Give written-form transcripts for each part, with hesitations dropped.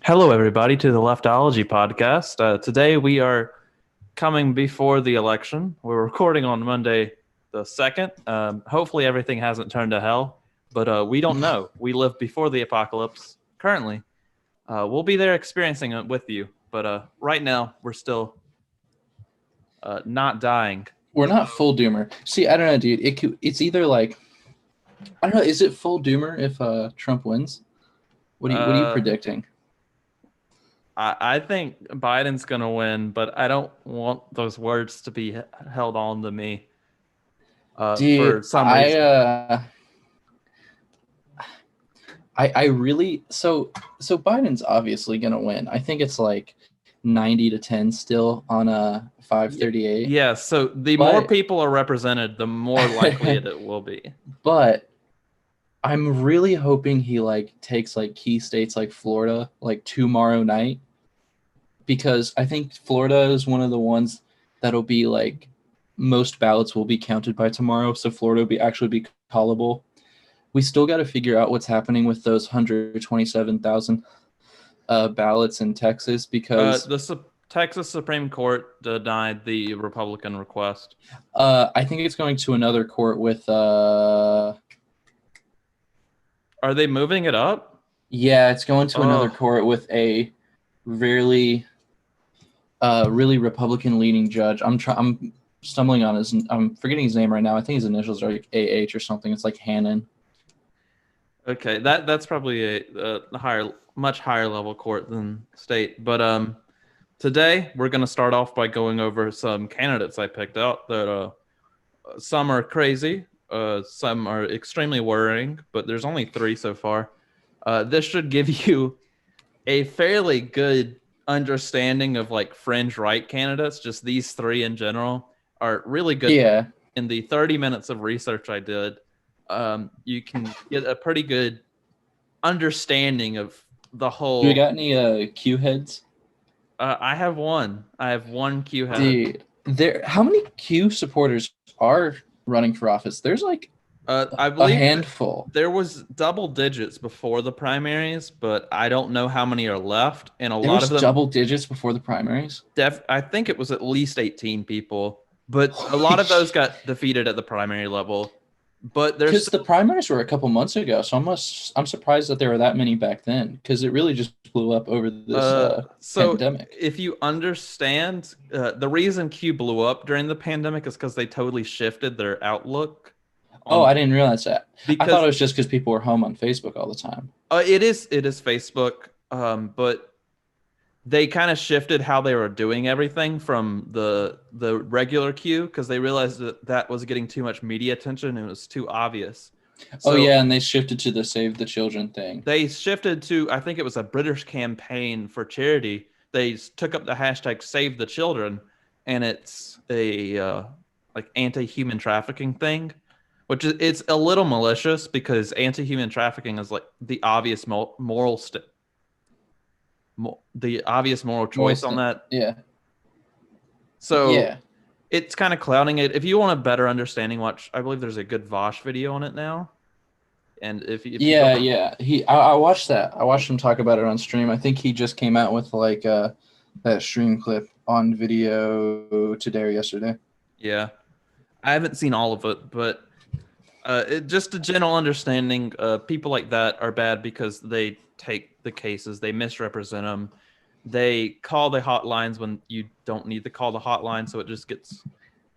Hello, everybody, to the Leftology podcast. Today we are coming before the election. We're recording on Monday the 2nd. Hopefully, everything hasn't turned to hell, but we don't know. We live before the apocalypse currently. We'll be there experiencing it with you, but right now we're still not dying. We're not full doomer. See, I don't know, dude. It's either like I don't know. Is it full doomer if Trump wins? What are you predicting? I think Biden's going to win, but I don't want those words to be held on to me for Dude, some reason. I really so Biden's obviously gonna win. I think it's like 90-10 still on a 538. Yeah, so the more people are represented, the more likely it will be. But I'm really hoping he like takes like key states like Florida like tomorrow night, because I think Florida is one of the ones that'll be like most ballots will be counted by tomorrow, so Florida will be callable. We still got to figure out what's happening with those 127,000 ballots in Texas, because the Texas Supreme Court denied the Republican request. I think it's going to another court with. Are they moving it up? Yeah, it's going to another court with a really Republican leaning judge. I'm stumbling on I'm forgetting his name right now. I think his initials are like AH or something. It's like Hannon. Okay, that's probably a much higher level court than state. But today we're going to start off by going over some candidates I picked out that some are crazy, some are extremely worrying, but there's only 3 so far. This should give you a fairly good understanding of like fringe right candidates. Just these 3 in general are really good. Yeah. In the 30 minutes of research I did, you can get a pretty good understanding of the whole. Do we got any Q heads? I have one. I have one Q head. Dude, how many Q supporters are running for office? There's like I believe a handful. There was double digits before the primaries, but I don't know how many are left. And there lot was of them double digits before the primaries. I think it was at least 18 people, but a lot of those got defeated at the primary level. But because the primaries were a couple months ago, so I'm surprised that there were that many back then, because it really just blew up over this pandemic. If you understand, the reason Q blew up during the pandemic is because they totally shifted their outlook. I didn't realize that. I thought it was just because people were home on Facebook all the time. It is Facebook, but they kind of shifted how they were doing everything from the regular Q, because they realized that was getting too much media attention and it was too obvious. So, and they shifted to the Save the Children thing. They shifted to, I think it was a British campaign for charity. They took up the hashtag Save the Children, and it's a like anti-human trafficking thing, which is it's a little malicious because anti-human trafficking is like the obvious moral choice on that. Yeah. So it's kind of clouding it. If you want a better understanding, watch. I believe there's a good Vosh video on it now. And if I watched that. I watched him talk about it on stream. I think he just came out with like that stream clip on video today or yesterday. Yeah, I haven't seen all of it, but just a general understanding. People like that are bad because they take the cases, they misrepresent them, they call the hotlines when you don't need to call the hotline, so it just gets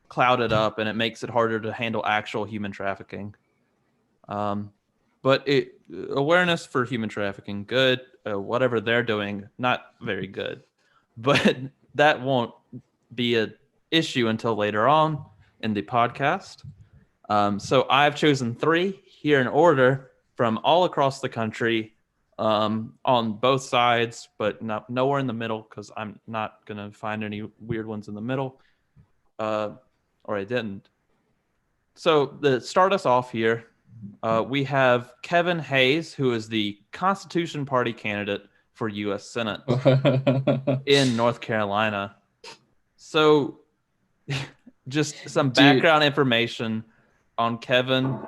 clouded up and it makes it harder to handle actual human trafficking. But awareness for human trafficking, good. Whatever they're doing, not very good. But that won't be an issue until later on in the podcast. So I've chosen 3 here in order from all across the country, on both sides, but nowhere in the middle, because I'm not going to find any weird ones in the middle. Or I didn't. So to start us off here, we have Kevin Hayes, who is the Constitution Party candidate for U.S. Senate in North Carolina. So just some background information on Kevin.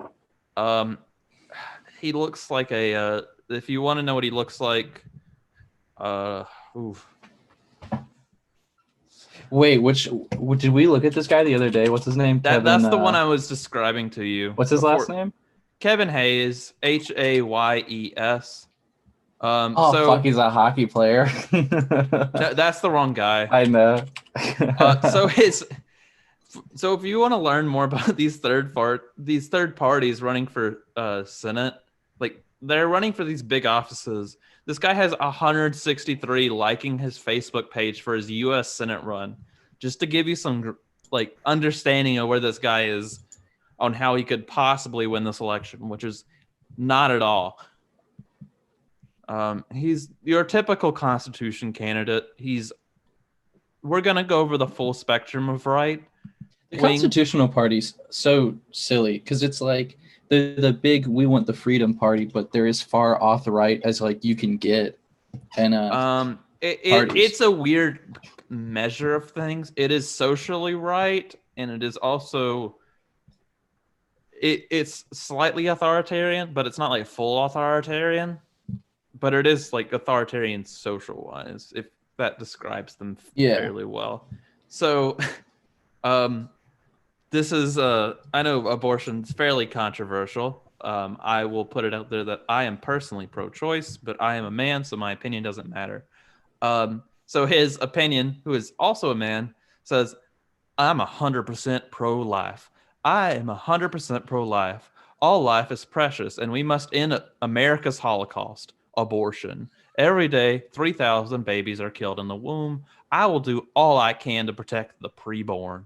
He looks like if you want to know what he looks like, Oof. Wait, did we look at this guy the other day? What's his name? Kevin. That's the one I was describing to you. What's his last name? Kevin Hayes, Hayes. Fuck, he's a hockey player. That's the wrong guy. I know. So if you want to learn more about these third parties running for Senate, like they're running for these big offices. This guy has 163 liking his Facebook page for his U.S. Senate run, just to give you some like understanding of where this guy is on how he could possibly win this election, which is not at all. He's your typical Constitution candidate. We're gonna go over the full spectrum of right. The Constitutional Party's so silly because it's like the big we want the freedom party, but they're as far off the right as like you can get. And it's a weird measure of things. It is socially right, and it is also it's slightly authoritarian, but it's not like full authoritarian. But it is like authoritarian social wise, if that describes them fairly well. So, this is I know abortion's fairly controversial. I will put it out there that I am personally pro-choice, but I am a man, so my opinion doesn't matter. So his opinion, who is also a man, says, I'm 100% pro-life. I am 100% pro-life. All life is precious, and we must end America's Holocaust, abortion. Every day, 3,000 babies are killed in the womb. I will do all I can to protect the preborn.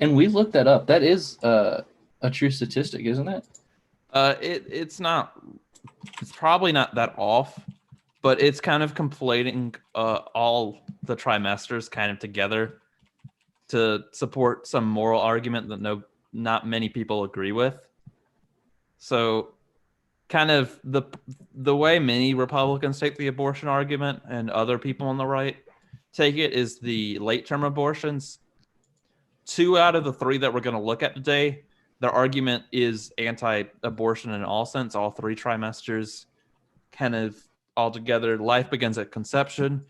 And we looked that up. That is a true statistic, isn't it? It's not. It's probably not that off, but it's kind of conflating all the trimesters kind of together to support some moral argument that not many people agree with. So, kind of the way many Republicans take the abortion argument and other people on the right take it is the late-term abortions. 2 out of the 3 that we're going to look at today, their argument is anti-abortion in all sense, all 3 trimesters, kind of all together. Life begins at conception.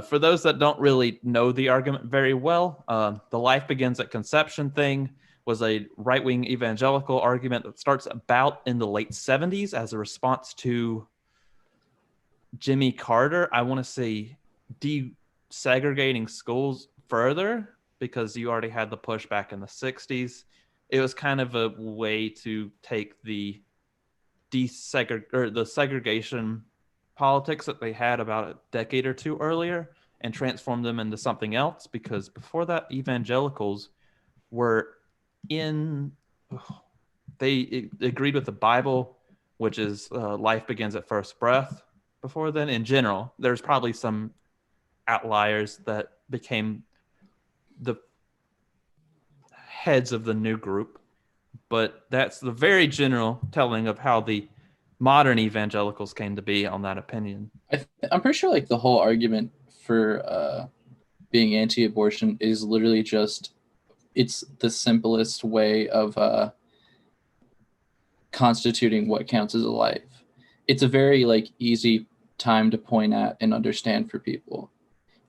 For those that don't really know the argument very well, the life begins at conception thing was a right-wing evangelical argument that starts about in the late 70s as a response to Jimmy Carter. I want to say desegregating schools further because you already had the pushback in the 60s. It was kind of a way to take the segregation politics that they had about a decade or 2 earlier and transform them into something else, because before that, evangelicals were they agreed with the Bible, which is life begins at first breath. Before then, in general, there's probably some outliers that became the heads of the new group, but that's the very general telling of how the modern evangelicals came to be on that opinion. I'm pretty sure like the whole argument for being anti-abortion is literally just it's the simplest way of constituting what counts as a life. It's a very like easy time to point at and understand for people.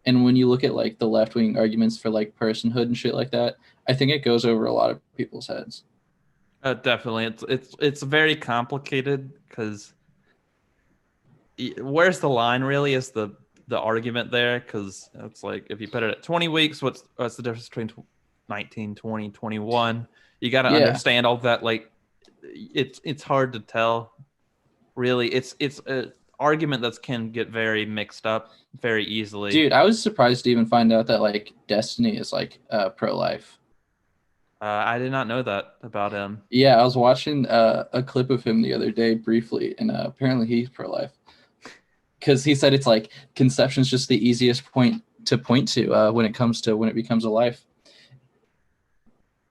And when you look at like the left-wing arguments for like personhood and shit like that, I think it goes over a lot of people's heads. Definitely, it's very complicated because where's the line really is the argument there, because it's like if you put it at 20 weeks, what's the difference between 19, 20, 21? You got to understand all that. Like it's hard to tell. Really, it's an argument that can get very mixed up very easily. Dude, I was surprised to even find out that like Destiny is like pro-life. I did not know that about him. Yeah, I was watching a clip of him the other day briefly, and apparently he's pro-life. Because he said it's like conception is just the easiest point to when it becomes a life.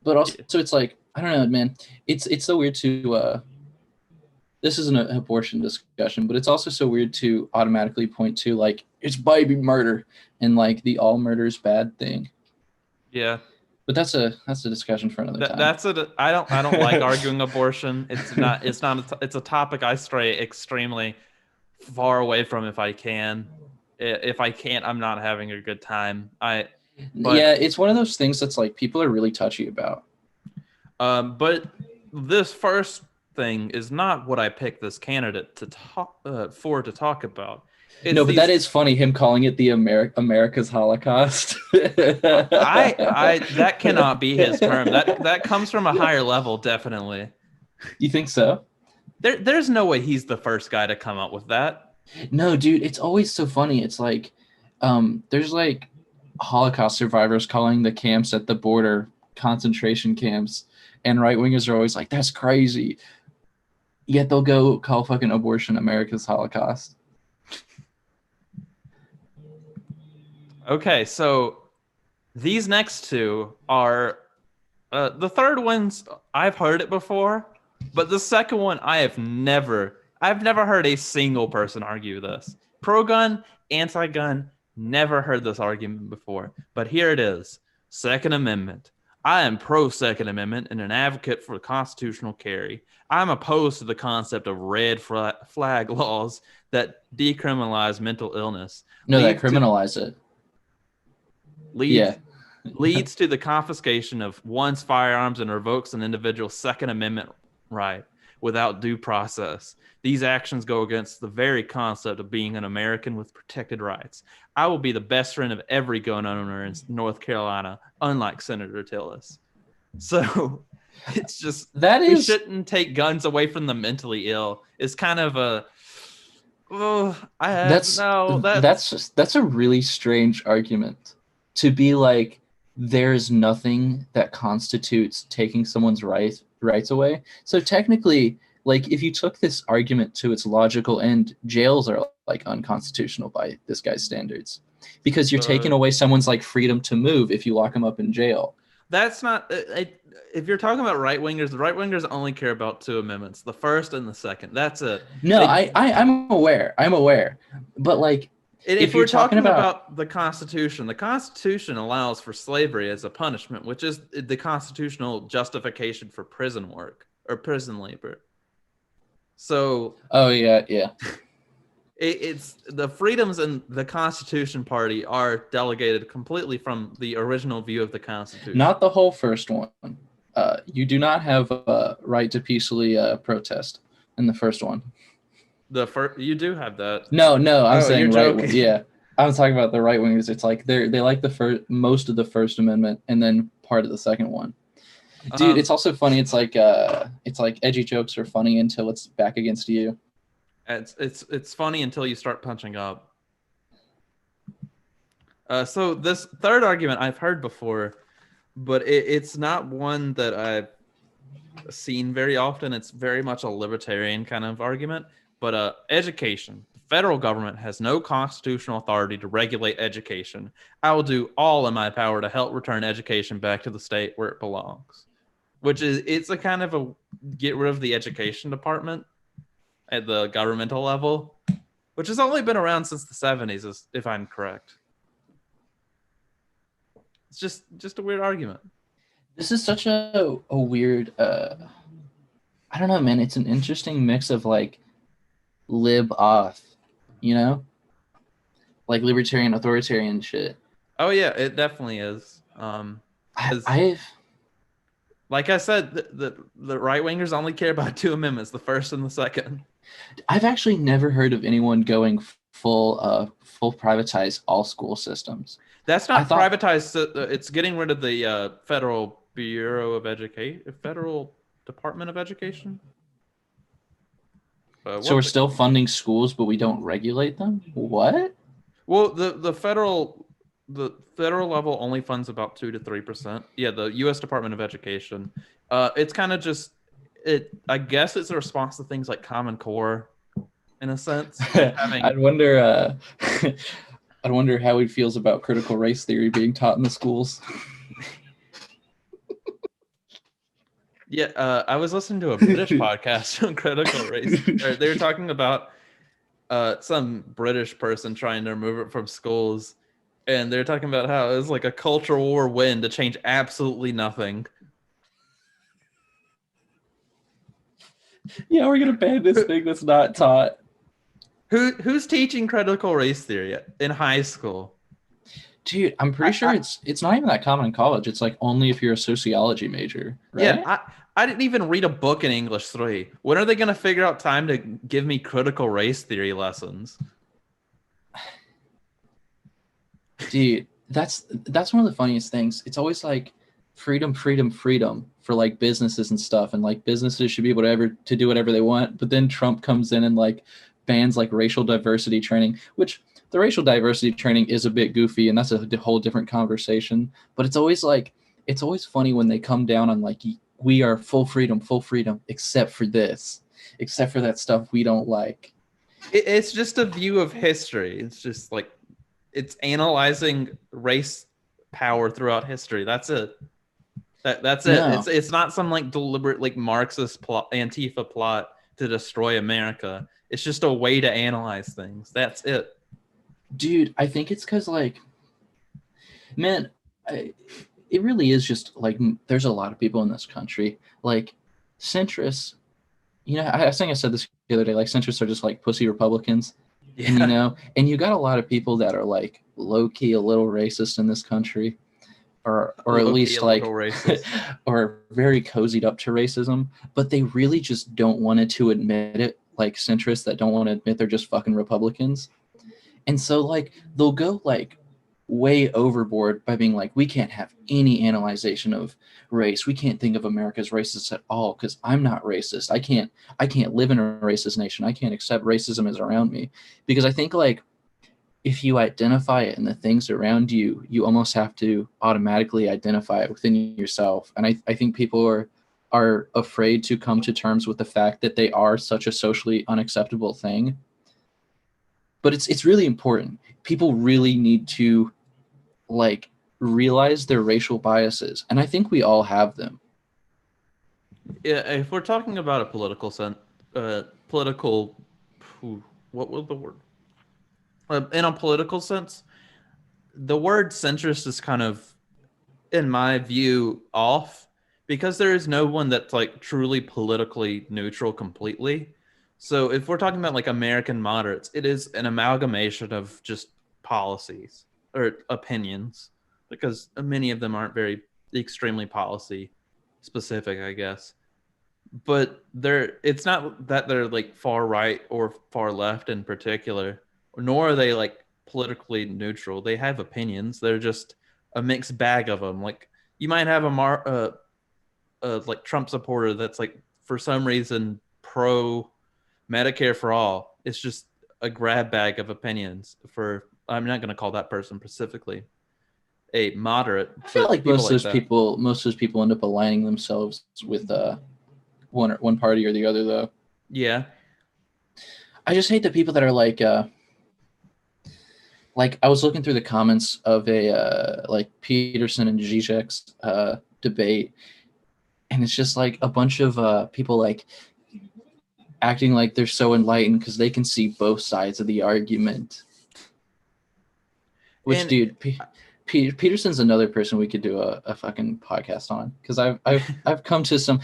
But also, it's like, I don't know, man. It's so weird to. This isn't an abortion discussion, but it's also so weird to automatically point to like it's baby murder and like the all murder is bad thing. Yeah. But that's a discussion for another time. I don't like arguing abortion. It's a topic I stray extremely far away from if I can. If I can't, I'm not having a good time. But yeah, it's one of those things that's like people are really touchy about. But this first thing is not what I picked this candidate to talk to talk about. No, but that is funny, him calling it the America's Holocaust. I that cannot be his term. That comes from a higher level, definitely. You think so? There's no way he's the first guy to come up with that. No, dude, it's always so funny. It's like there's like Holocaust survivors calling the camps at the border concentration camps, and right-wingers are always like, that's crazy. Yet they'll go call fucking abortion America's Holocaust. Okay, so these next two are the third one's I've heard it before, but the second one I've never heard a single person argue this. Pro-gun, anti-gun, never heard this argument before. But here it is. Second Amendment. I am pro-Second Amendment and an advocate for constitutional carry. I'm opposed to the concept of red flag laws that decriminalize mental illness. No, that criminalize it. Leads to the confiscation of one's firearms and revokes an individual's Second Amendment right without due process. These actions go against the very concept of being an American with protected rights. I will be the best friend of every gun owner in North Carolina, unlike Senator Tillis. So it's just we shouldn't take guns away from the mentally ill. It's kind of a that's a really strange argument. To be like, there's nothing that constitutes taking someone's rights away. So technically, like, if you took this argument to its logical end, jails are like unconstitutional by this guy's standards, because you're taking away someone's like freedom to move if you lock them up in jail. That's not. If you're talking about right wingers, the right wingers only care about two amendments, the first and the second. That's it. No, I'm aware. But like, if we're talking about the Constitution allows for slavery as a punishment, which is the constitutional justification for prison work or prison labor. So, it's the freedoms in the Constitution Party are delegated completely from the original view of the Constitution. Not the whole first one. You do not have a right to peacefully protest in the first one. You do have that. No, I'm saying right. Yeah, I'm talking about the right wingers. It's like they like most of the First Amendment and then part of the second one. Dude, it's also funny. It's like edgy jokes are funny until it's back against you. It's funny until you start punching up. So this third argument I've heard before, but it's not one that I've seen very often. It's very much a libertarian kind of argument. But education. The federal government has no constitutional authority to regulate education. I will do all in my power to help return education back to the state where it belongs. It's a kind of a get rid of the education department at the governmental level, which has only been around since the 70s, if I'm correct. It's just a weird argument. This is such a weird, I don't know, man. It's an interesting mix of like lib-auth, you know? Like libertarian, authoritarian shit. Oh, yeah, it definitely is. Like I said, the right-wingers only care about two amendments, the first and the second. I've actually never heard of anyone going full privatize all school systems. That's not privatized. It's getting rid of the Federal Bureau of Education, Federal Department of Education. So we're still funding schools, but we don't regulate them? What? Well, the federal level only funds about 2 to 3%. Yeah, the U.S. Department of Education. It's kind of just I guess it's a response to things like Common Core, in a sense. I'd wonder how he feels about critical race theory being taught in the schools. Yeah, I was listening to a British podcast on critical race. They were talking about some British person trying to remove it from schools, and they're talking about how it was like a cultural war win to change absolutely nothing. Yeah, we're gonna ban this thing that's not taught. Who's teaching critical race theory in high school? Dude, I'm pretty sure it's not even that common in college. It's like only if you're a sociology major, right? Yeah, I didn't even read a book in English 3. When are they going to figure out time to give me critical race theory lessons? Dude, that's one of the funniest things. It's always like freedom, freedom, freedom for like businesses and stuff, and like businesses should be able to do whatever they want. But then Trump comes in and like bans like racial diversity training, which the racial diversity training is a bit goofy, and that's a whole different conversation. But it's always funny when they come down on like we are full freedom, except for this, except for that stuff we don't like. It's just a view of history. It's just like it's analyzing race power throughout history. That's it. That's it. No. It's not some like deliberate like Marxist plot, Antifa plot to destroy America. It's just a way to analyze things. That's it. Dude, I think it's because like, man, it really is just like there's a lot of people in this country like centrists. You know, I think I said this the other day. Like centrists are just like pussy Republicans. Yeah. And, you know, and you got a lot of people that are like low key a little racist in this country, or at least like, or very cozied up to racism, but they really just don't want to admit it. Like centrists that don't want to admit they're just fucking Republicans, and so like they'll go like way overboard by being like, we can't have any analyzation of race. We can't think of America as racist at all because I'm not racist. I can't live in a racist nation. I can't accept racism as around me, because I think like if you identify it in the things around you, you almost have to automatically identify it within yourself. And I think people are afraid to come to terms with the fact that they are such a socially unacceptable thing. But it's really important. People really need to like realize their racial biases, and I think we all have them. Yeah, if we're talking about a political what was the word? In a political sense, the word centrist is kind of, in my view, off, because there is no one that's like truly politically neutral completely. So if we're talking about like American moderates, it is an amalgamation of just policies or opinions, because many of them aren't very extremely policy specific, I guess. But it's not that they're like far right or far left in particular, nor are they like politically neutral. They have opinions. They're just a mixed bag of them. Like you might have a like Trump supporter that's like for some reason pro Medicare for all. It's just a grab bag of opinions for, I'm not going to call that person specifically a moderate. I feel like most of those people end up aligning themselves with one party or the other, though. Yeah. I just hate the people that are like I was looking through the comments of a like Peterson and Zizek's debate, and it's just like a bunch of people like acting like they're so enlightened because they can see both sides of the argument. Which, and, dude, Peterson's another person we could do a fucking podcast on, because I've come to some.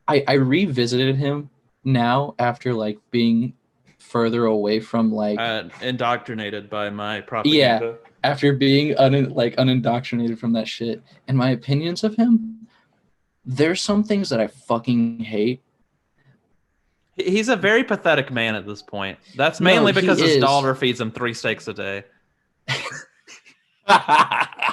I revisited him now after like being further away from like indoctrinated by my propaganda. Yeah, after being unindoctrinated from that shit, and my opinions of him, there's some things that I fucking hate. He's a very pathetic man at this point. That's mainly because his daughter feeds him 3 steaks a day.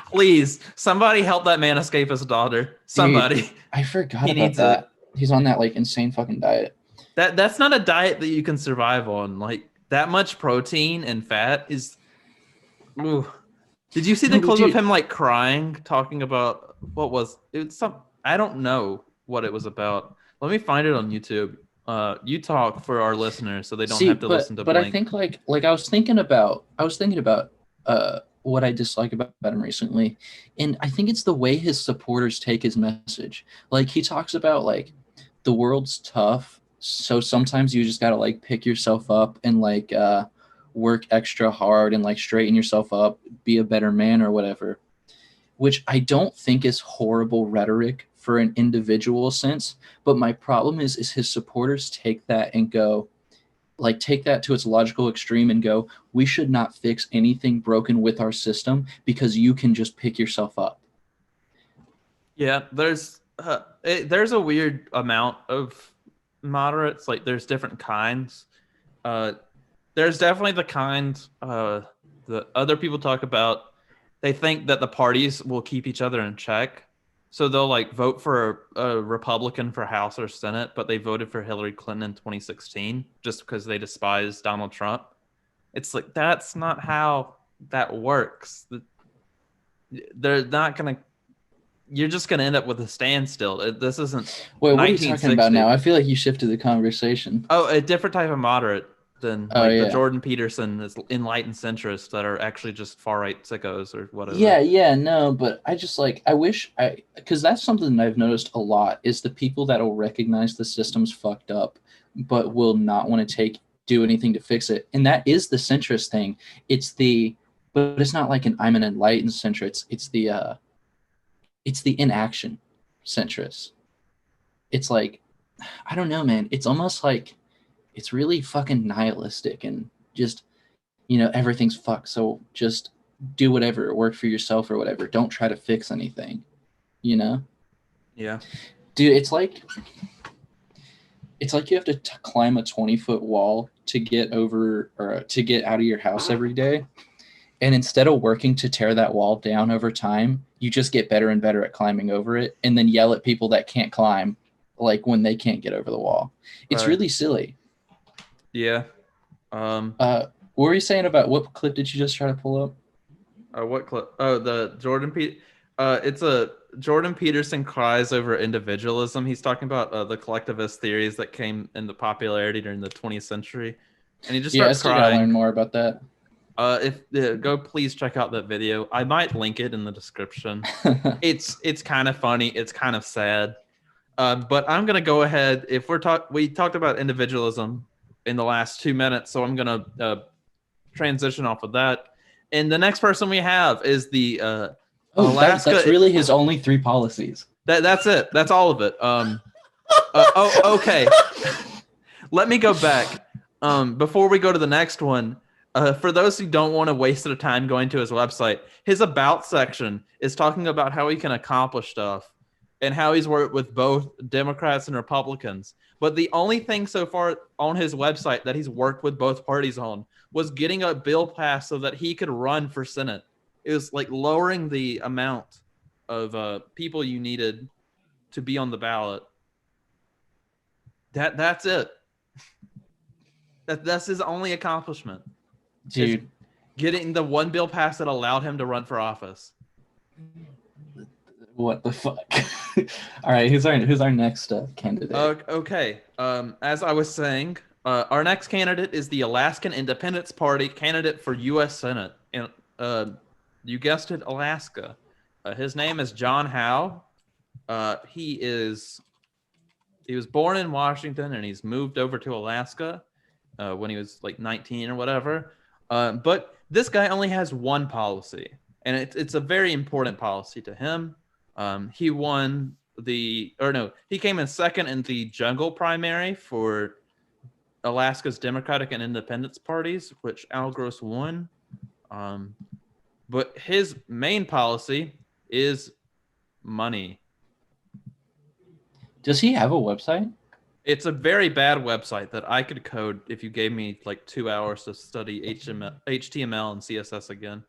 Please, somebody help that man escape his daughter. Somebody. Dude, I forgot about that. He's on that like insane fucking diet. That's not a diet that you can survive on. Like that much protein and fat is. Ooh. Did you see the clip of him like crying, talking about I don't know what it was about. Let me find it on YouTube. You talk for our listeners so they don't have to listen to. But Blink. I think like I was thinking about what I dislike about him recently, and I think it's the way his supporters take his message. Like he talks about like the world's tough, so sometimes you just gotta like pick yourself up and like work extra hard and like straighten yourself up, be a better man or whatever. Which I don't think is horrible rhetoric for an individual sense, but my problem is his supporters take that and go like take that to its logical extreme and go, we should not fix anything broken with our system because you can just pick yourself up. Yeah, there's a weird amount of moderates. Like there's different kinds. There's definitely the kind that other people talk about. They think that the parties will keep each other in check. So they'll like vote for a Republican for House or Senate, but they voted for Hillary Clinton in 2016 just because they despise Donald Trump. It's like that's not how that works. They're not gonna. You're just gonna end up with a standstill. This isn't. Wait, what are you talking about now? I feel like you shifted the conversation. Oh, a different type of moderate than yeah. the Jordan Peterson is enlightened centrists that are actually just far right sickos or whatever. Yeah, no, but I just I wish because that's something that I've noticed a lot is the people that will recognize the system's fucked up, but will not want to do anything to fix it. And that is the centrist thing. But it's not like I'm an enlightened centrist. It's the inaction centrist. It's like, I don't know, man. It's almost like it's really fucking nihilistic and just, everything's fucked. So just do whatever, work for yourself or whatever. Don't try to fix anything, Yeah. Dude, it's like you have to climb a 20-foot wall to get over or to get out of your house every day. And instead of working to tear that wall down over time, you just get better and better at climbing over it and then yell at people that can't climb, like when they can't get over the wall. It's really silly. Yeah. What were you saying about what clip did you just try to pull up? What clip? Oh, the Jordan it's a Jordan Peterson cries over individualism. He's talking about the collectivist theories that came into popularity during the 20th century. And he just starts crying. I gotta learn more about that. Go please check out that video. I might link it in the description. It's kind of funny. It's kind of sad. But I'm gonna go ahead. If we talked about individualism in the last 2 minutes, so I'm gonna transition off of that. And the next person we have is the Alaska. That's really his only 3 policies. That's it. That's all of it. Okay. Let me go back. Before we go to the next one. For those who don't want to waste their time going to his website, his about section is talking about how he can accomplish stuff and how he's worked with both Democrats and Republicans. But the only thing so far on his website that he's worked with both parties on was getting a bill passed so that he could run for Senate. It was like lowering the amount of people you needed to be on the ballot. That's it. That's his only accomplishment. Dude, getting the one bill passed that allowed him to run for office. What the fuck? All right, who's our next candidate? Okay. As I was saying, our next candidate is the Alaskan Independence Party candidate for U.S. Senate, and you guessed it, Alaska. His name is John Howe. He was born in Washington, and he's moved over to Alaska when he was like 19 or whatever. But this guy only has one policy, and it's a very important policy to him. He came in second in the jungle primary for Alaska's Democratic and Independence parties, which Al Gross won. But his main policy is money. Does he have a website? It's a very bad website that I could code if you gave me like 2 hours to study HTML and CSS again.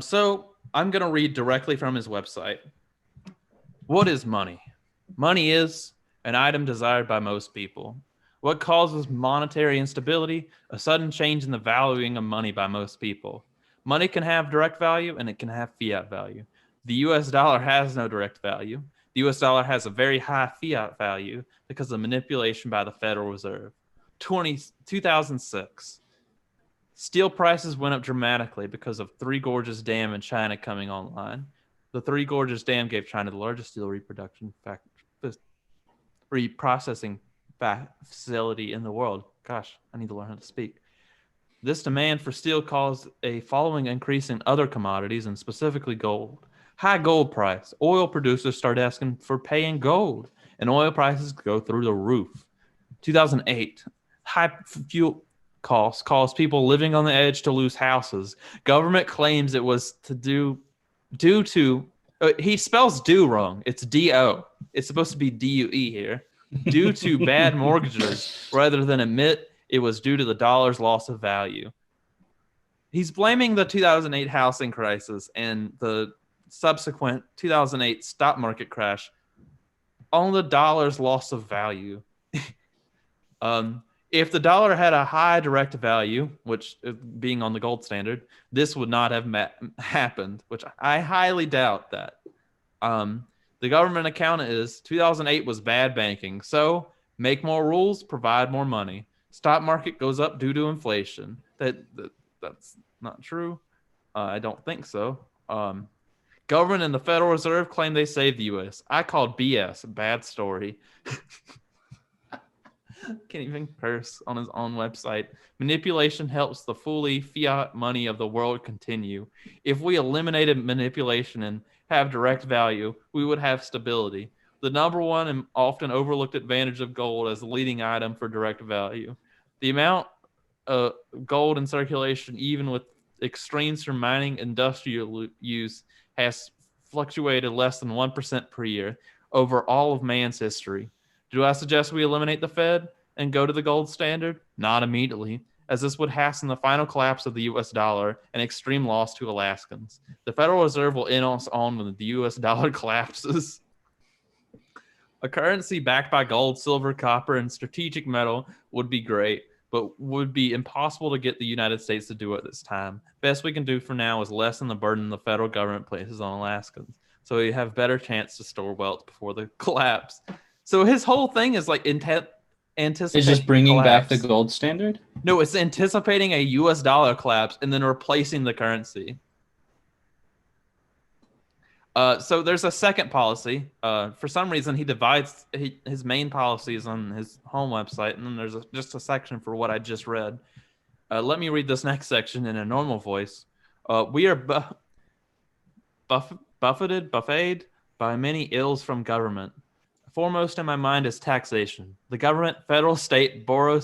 So I'm going to read directly from his website. What is money? Money is an item desired by most people. What causes monetary instability? A sudden change in the valuing of money by most people. Money can have direct value and it can have fiat value. The US dollar has no direct value. The US dollar has a very high fiat value because of manipulation by the Federal Reserve. 2006. Steel prices went up dramatically because of Three Gorges Dam in China coming online. The Three Gorges Dam gave China the largest steel reprocessing facility in the world. Gosh, I need to learn how to speak. This demand for steel caused a following increase in other commodities and specifically gold. High gold price. Oil producers start asking for pay in gold, and oil prices go through the roof. 2008. high fuel costs cause people living on the edge to lose houses. Government claims it was due to he spells do wrong. It's D-O. It's supposed to be D-U-E here. Due to bad mortgages rather than admit it was due to the dollar's loss of value. He's blaming the 2008 housing crisis and the subsequent 2008 stock market crash on the dollar's loss of value. If the dollar had a high direct value, which being on the gold standard, this would not have happened, which I highly doubt that. The government account is 2008 was bad banking. So make more rules, provide more money. Stock market goes up due to inflation. That's not true. I don't think so. Government and the Federal Reserve claim they saved the U.S. I called BS. Bad story. Can't even curse on his own website. Manipulation helps the fully fiat money of the world continue. If we eliminated manipulation and have direct value, we would have stability. The number one and often overlooked advantage of gold as the leading item for direct value. The amount of gold in circulation, even with extremes from mining industrial use, has fluctuated less than 1% per year over all of man's history. Do I suggest we eliminate the Fed and go to the gold standard? Not immediately, as this would hasten the final collapse of the U.S. dollar and extreme loss to Alaskans. The Federal Reserve will end us on when the U.S. dollar collapses. A currency backed by gold, silver, copper, and strategic metal would be great, but would be impossible to get the United States to do at this time. Best we can do for now is lessen the burden the federal government places on Alaskans, so we have better chance to store wealth before the collapse. So his whole thing is like anticipating. Is just bringing back the gold standard? No, it's anticipating a U.S. dollar collapse and then replacing the currency. So there's a second policy. For some reason, he divides his main policies on his home website, and then there's just a section for what I just read. Let me read this next section in a normal voice. We are buffeted by many ills from government. Foremost in my mind is taxation. The government, federal, state, borough,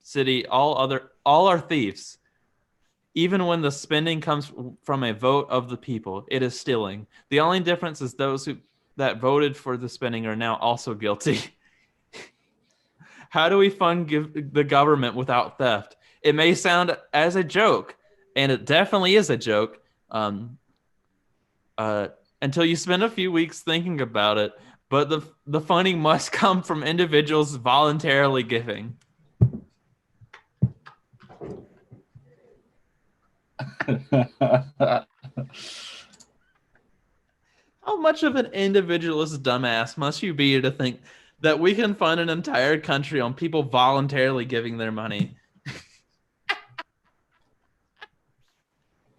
city, all are thieves. Even when the spending comes from a vote of the people, it is stealing. The only difference is those that voted for the spending are now also guilty. How do we fund the government without theft? It may sound as a joke, and it definitely is a joke, until you spend a few weeks thinking about it. But the funding must come from individuals voluntarily giving. How much of an individualist dumbass must you be to think that we can fund an entire country on people voluntarily giving their money?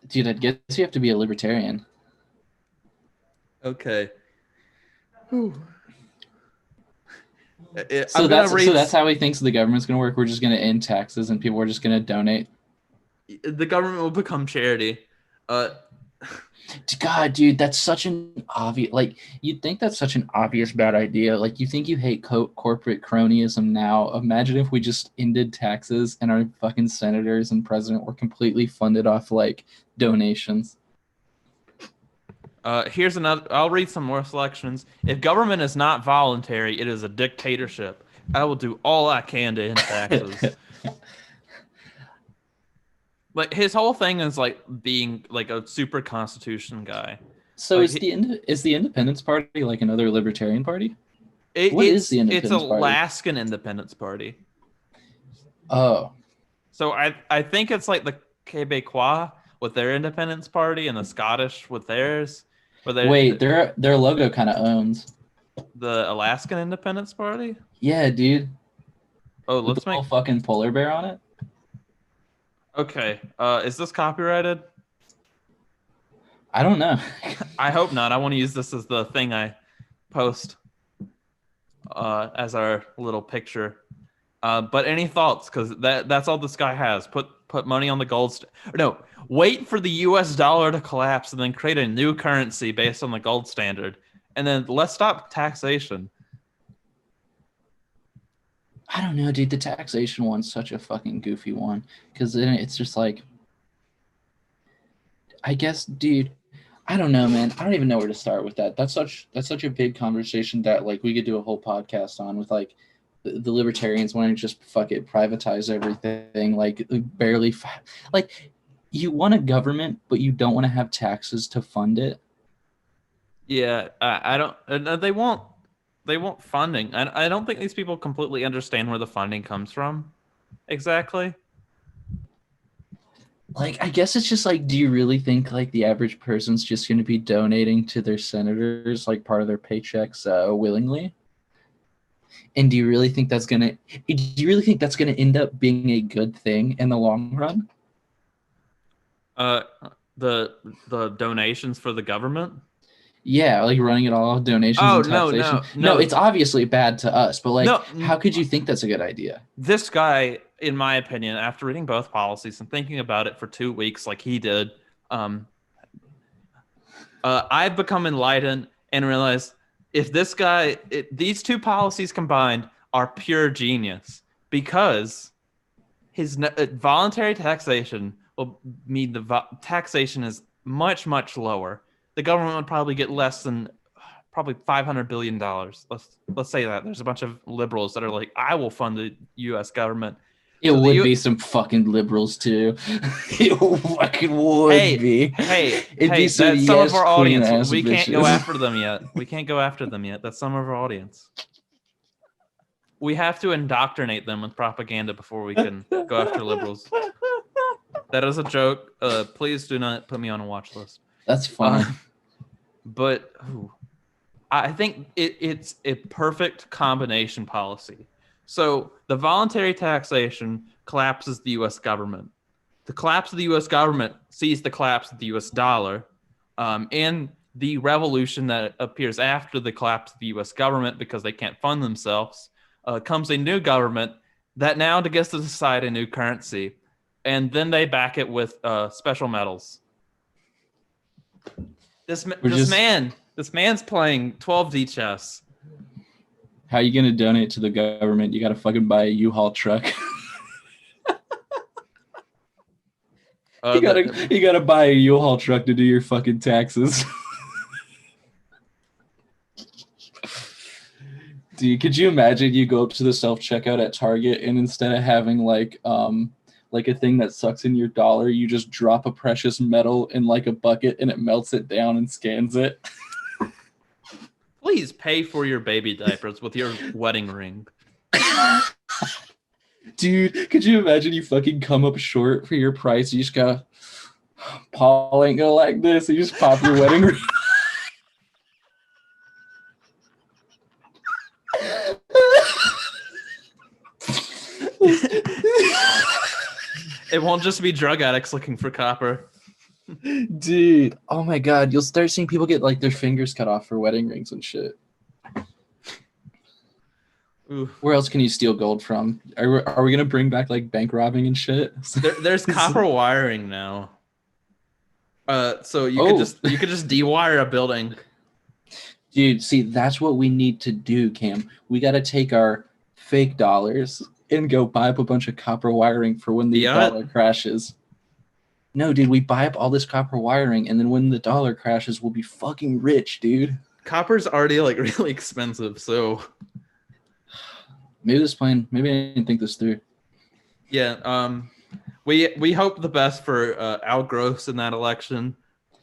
Dude, I guess you have to be a libertarian. Okay. So that's how he thinks the government's going to work. We're just going to end taxes and people are just going to donate. The government will become charity. God, dude, that's such an obvious, like, you'd think that's such an obvious bad idea. Like, you think you hate corporate cronyism now. Imagine if we just ended taxes and our fucking senators and president were completely funded off, like, donations. Here's another. I'll read some more selections. If government is not voluntary, it is a dictatorship. I will do all I can to end taxes. Like his whole thing is like being like a super constitution guy. So like, is the Independence Party like another libertarian party? What is the Independence Party? It's Alaskan Independence Party. Oh. So I think it's like the Québécois with their Independence Party and the Scottish with theirs. Wait, their logo kind of owns the Alaskan Independence Party? Yeah, dude. Oh, let's make a fucking polar bear on it. Okay. Is this copyrighted? I don't know. I hope not. I want to use this as the thing I post as our little picture. But any thoughts? Because that's all this guy has. Put money on the gold. No, wait for the U.S. dollar to collapse and then create a new currency based on the gold standard. And then let's stop taxation. I don't know, dude. The taxation one's such a fucking goofy one because then it's just like, I guess, dude. I don't know, man. I don't even know where to start with that. That's such a big conversation that like we could do a whole podcast on with like the libertarians wanting to just fuck it, privatize everything, like barely, like you want a government, but you don't want to have taxes to fund it. Yeah, I don't. They won't. They want funding. I don't think these people completely understand where the funding comes from. Exactly. Like, I guess it's just like, do you really think like the average person's just going to be donating to their senators like part of their paychecks willingly? And do you really think that's gonna? Do you really think that's gonna end up being a good thing in the long run? Uh, the donations for the government. Yeah, like running it all off donations Oh and taxation. no. No, it's obviously bad to us, but like, No, how could you think that's a good idea? this guy, in my opinion, after reading both policies and thinking about it for 2 weeks, like he did, I've become enlightened and realized if this guy, these two policies combined are pure genius because his voluntary taxation will mean the taxation is much lower. The government would probably get less than probably $500 billion. Let's say that there's a bunch of liberals that are like, I will fund the U.S. government. It So would be some fucking liberals too. It fucking would be. It'd be some that's some of our audience. queen-ass We can't go bitches. after them yet. We can't go after them yet. That's some of our audience. We have to indoctrinate them with propaganda before we can go after liberals. That is a joke. Please do not put me on a watch list. That's fine. But I think it's a perfect combination policy. So the voluntary taxation collapses the U.S. government. The collapse of the U.S. government sees the collapse of the U.S. dollar, and the revolution that appears after the collapse of the U.S. government because they can't fund themselves. Comes a new government that now gets to decide a new currency, and then they back it with special medals. This man's playing 12D chess. How are you gonna donate to the government? You gotta fucking buy a U-Haul truck. You gotta buy a U-Haul truck to do your fucking taxes. Dude, could you imagine you go up to the self-checkout at Target and instead of having like a thing that sucks in your dollar, you just drop a precious metal in like a bucket and it melts it down and scans it? Please pay for your baby diapers with your wedding ring. Dude, could you imagine you fucking come up short for your price? You just go, Paul ain't gonna like this. You just pop your wedding ring. It won't just be drug addicts looking for copper. Dude, oh my god, you'll start seeing people get like their fingers cut off for wedding rings and shit. Oof. Where else can you steal gold from? Are we gonna bring back like bank robbing and shit? There's copper wiring now. So you could just dewire a building. Dude, see, that's what we need to do, Cam. We gotta take our fake dollars and go buy up a bunch of copper wiring for when the dollar crashes. No, dude, we buy up all this copper wiring, and then when the dollar crashes, we'll be fucking rich, dude. Copper's already like really expensive, so maybe I didn't think this through. Yeah, we hope the best for Al Gross in that election,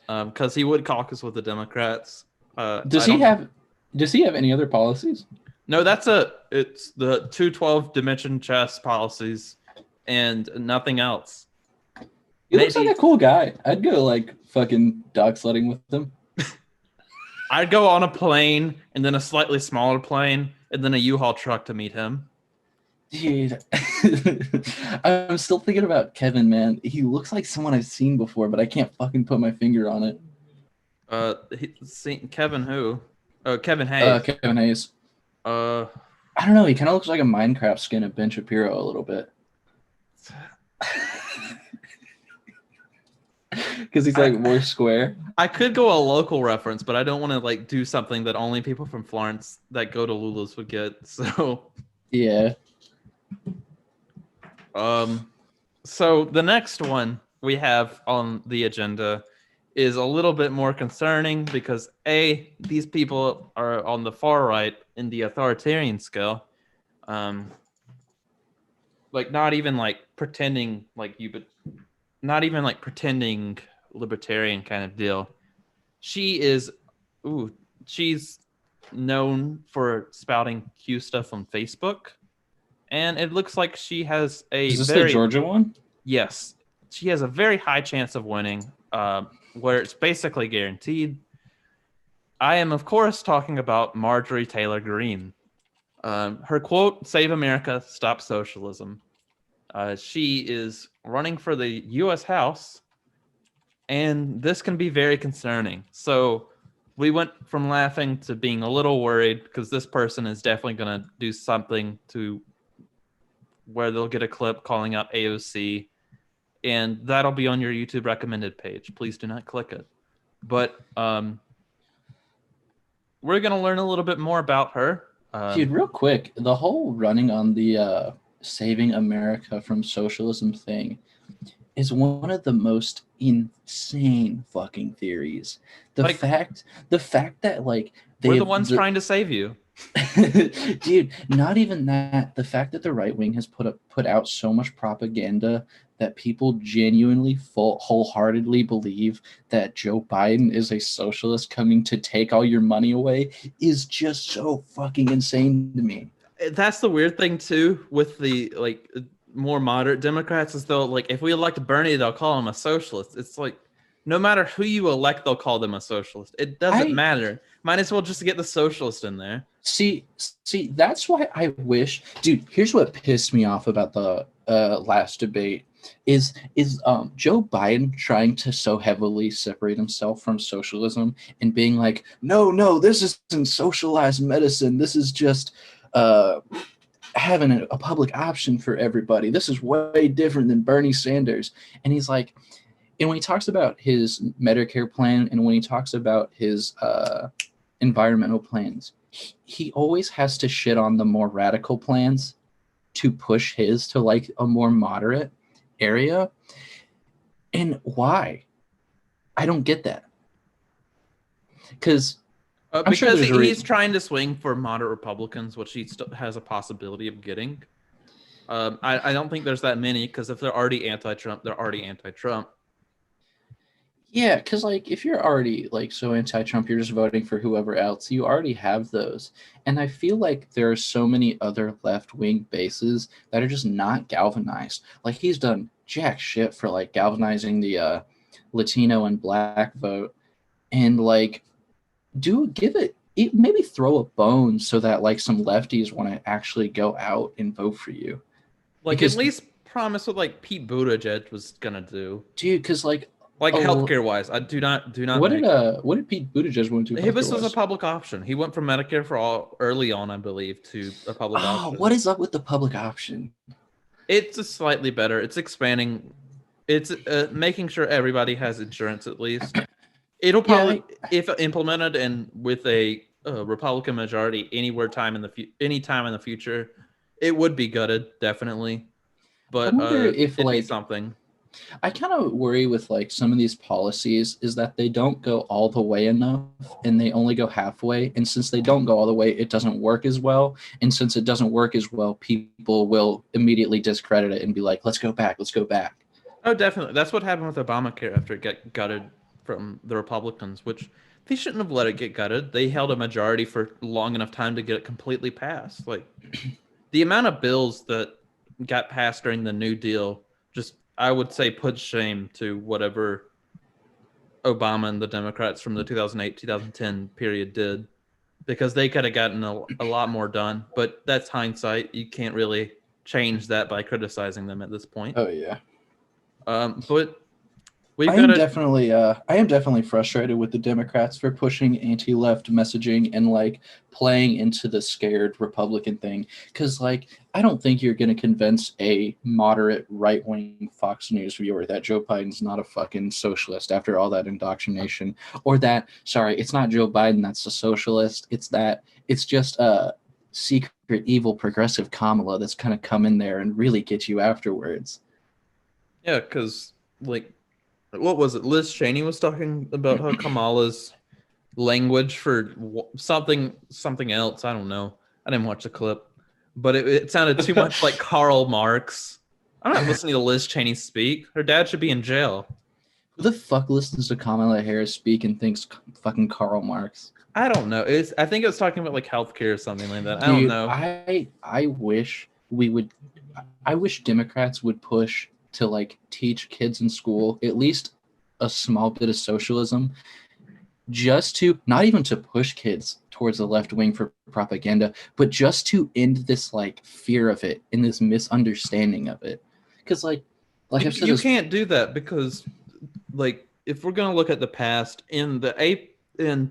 because he would caucus with the Democrats. Does he have any other policies? No, it's the 212 dimension chess policies and nothing else. He looks like a cool guy. I'd go like fucking dog sledding with him. I'd go on a plane and then a slightly smaller plane and then a U-Haul truck to meet him. Dude, I'm still thinking about Kevin, man. He looks like someone I've seen before, but I can't fucking put my finger on it. Kevin who? Kevin Hayes. Kevin Hayes. I don't know. He kind of looks like a Minecraft skin of Ben Shapiro a little bit. Because he's like more square. I could go a local reference, but I don't want to like do something that only people from Florence that go to Lula's would get. So yeah. So the next one we have on the agenda is a little bit more concerning because these people are on the far right in the authoritarian scale. Like not even like pretending like you, but not even like pretending libertarian kind of deal. She is, she's known for spouting Q stuff on Facebook, and it looks like she has Is this the Georgia one? Yes, she has a very high chance of winning, where it's basically guaranteed. I am, of course, talking about Marjorie Taylor Greene. Her quote, "Save America, stop socialism." She is running for the U.S. House, and this can be very concerning. So we went from laughing to being a little worried because this person is definitely going to do something to where they'll get a clip calling out AOC, and that'll be on your YouTube recommended page. Please do not click it. But we're going to learn a little bit more about her. Dude, real quick, the whole running on the saving America from socialism thing is one of the most insane fucking theories. The fact that like we're the ones trying to save you. Dude, not even that. The fact that the right wing has put out so much propaganda that people genuinely wholeheartedly believe that Joe Biden is a socialist coming to take all your money away is just so fucking insane to me. That's the weird thing too with the like more moderate Democrats, is though like if we elect Bernie, they'll call him a socialist. It's like no matter who you elect, they'll call them a socialist. It doesn't matter. Might as well just get the socialist in there. See, that's why I wish, dude. Here's what pissed me off about the last debate is Joe Biden trying to so heavily separate himself from socialism and being like, no, this isn't socialized medicine. This is just having a public option for everybody. This is way different than Bernie Sanders. And he's like, and when he talks about his Medicare plan and when he talks about his environmental plans, he always has to shit on the more radical plans to push his to like a more moderate area. And why? I don't get that. Because he's trying to swing for moderate Republicans, which he still has a possibility of getting. I don't think there's that many, because if they're already anti-Trump, they're already anti-Trump. Yeah, because like if you're already like so anti-Trump, you're just voting for whoever else. You already have those, and I feel like there are so many other left-wing bases that are just not galvanized. Like he's done jack shit for like galvanizing the Latino and Black vote, and like maybe throw a bone so that like some lefties want to actually go out and vote for you. Like because, at least promise what like Pete Buttigieg was gonna do, dude. Because like healthcare wise, I do not. What did Pete Buttigieg want to do? This was a public option. He went from Medicare for all early on, I believe, to a public option. What is up with the public option? It's a slightly better. It's expanding. It's making sure everybody has insurance at least. It'll probably, if implemented and with a Republican majority any time in the future, it would be gutted definitely. But I wonder if it'd be something. I kind of worry with like some of these policies is that they don't go all the way enough and they only go halfway. And since they don't go all the way, it doesn't work as well. And since it doesn't work as well, people will immediately discredit it and be like, let's go back. Oh, definitely. That's what happened with Obamacare after it got gutted from the Republicans, which they shouldn't have let it get gutted. They held a majority for long enough time to get it completely passed. Like the amount of bills that got passed during the New Deal just, I would say, put shame to whatever Obama and the Democrats from the 2008-2010 period did, because they could have gotten a lot more done. But that's hindsight. You can't really change that by criticizing them at this point. Oh yeah. But I am definitely frustrated with the Democrats for pushing anti-left messaging and like playing into the scared Republican thing. Because like I don't think you're going to convince a moderate right-wing Fox News viewer that Joe Biden's not a fucking socialist after all that indoctrination, or that it's not Joe Biden that's a socialist. It's just secret evil progressive Kamala that's kind of come in there and really get you afterwards. Yeah, because like, what was it? Liz Cheney was talking about how Kamala's language for something else. I don't know. I didn't watch the clip, but it sounded too much like Karl Marx. I'm not listening to Liz Cheney speak. Her dad should be in jail. Who the fuck listens to Kamala Harris speak and thinks fucking Karl Marx? I don't know. I think it was talking about like healthcare or something like that. Dude, I don't know. I wish we would. I wish Democrats would push to like teach kids in school at least a small bit of socialism, just to not even to push kids towards the left wing for propaganda, but just to end this like fear of it and this misunderstanding of it. Because like I've said, you can't do that because like if we're gonna look at the past in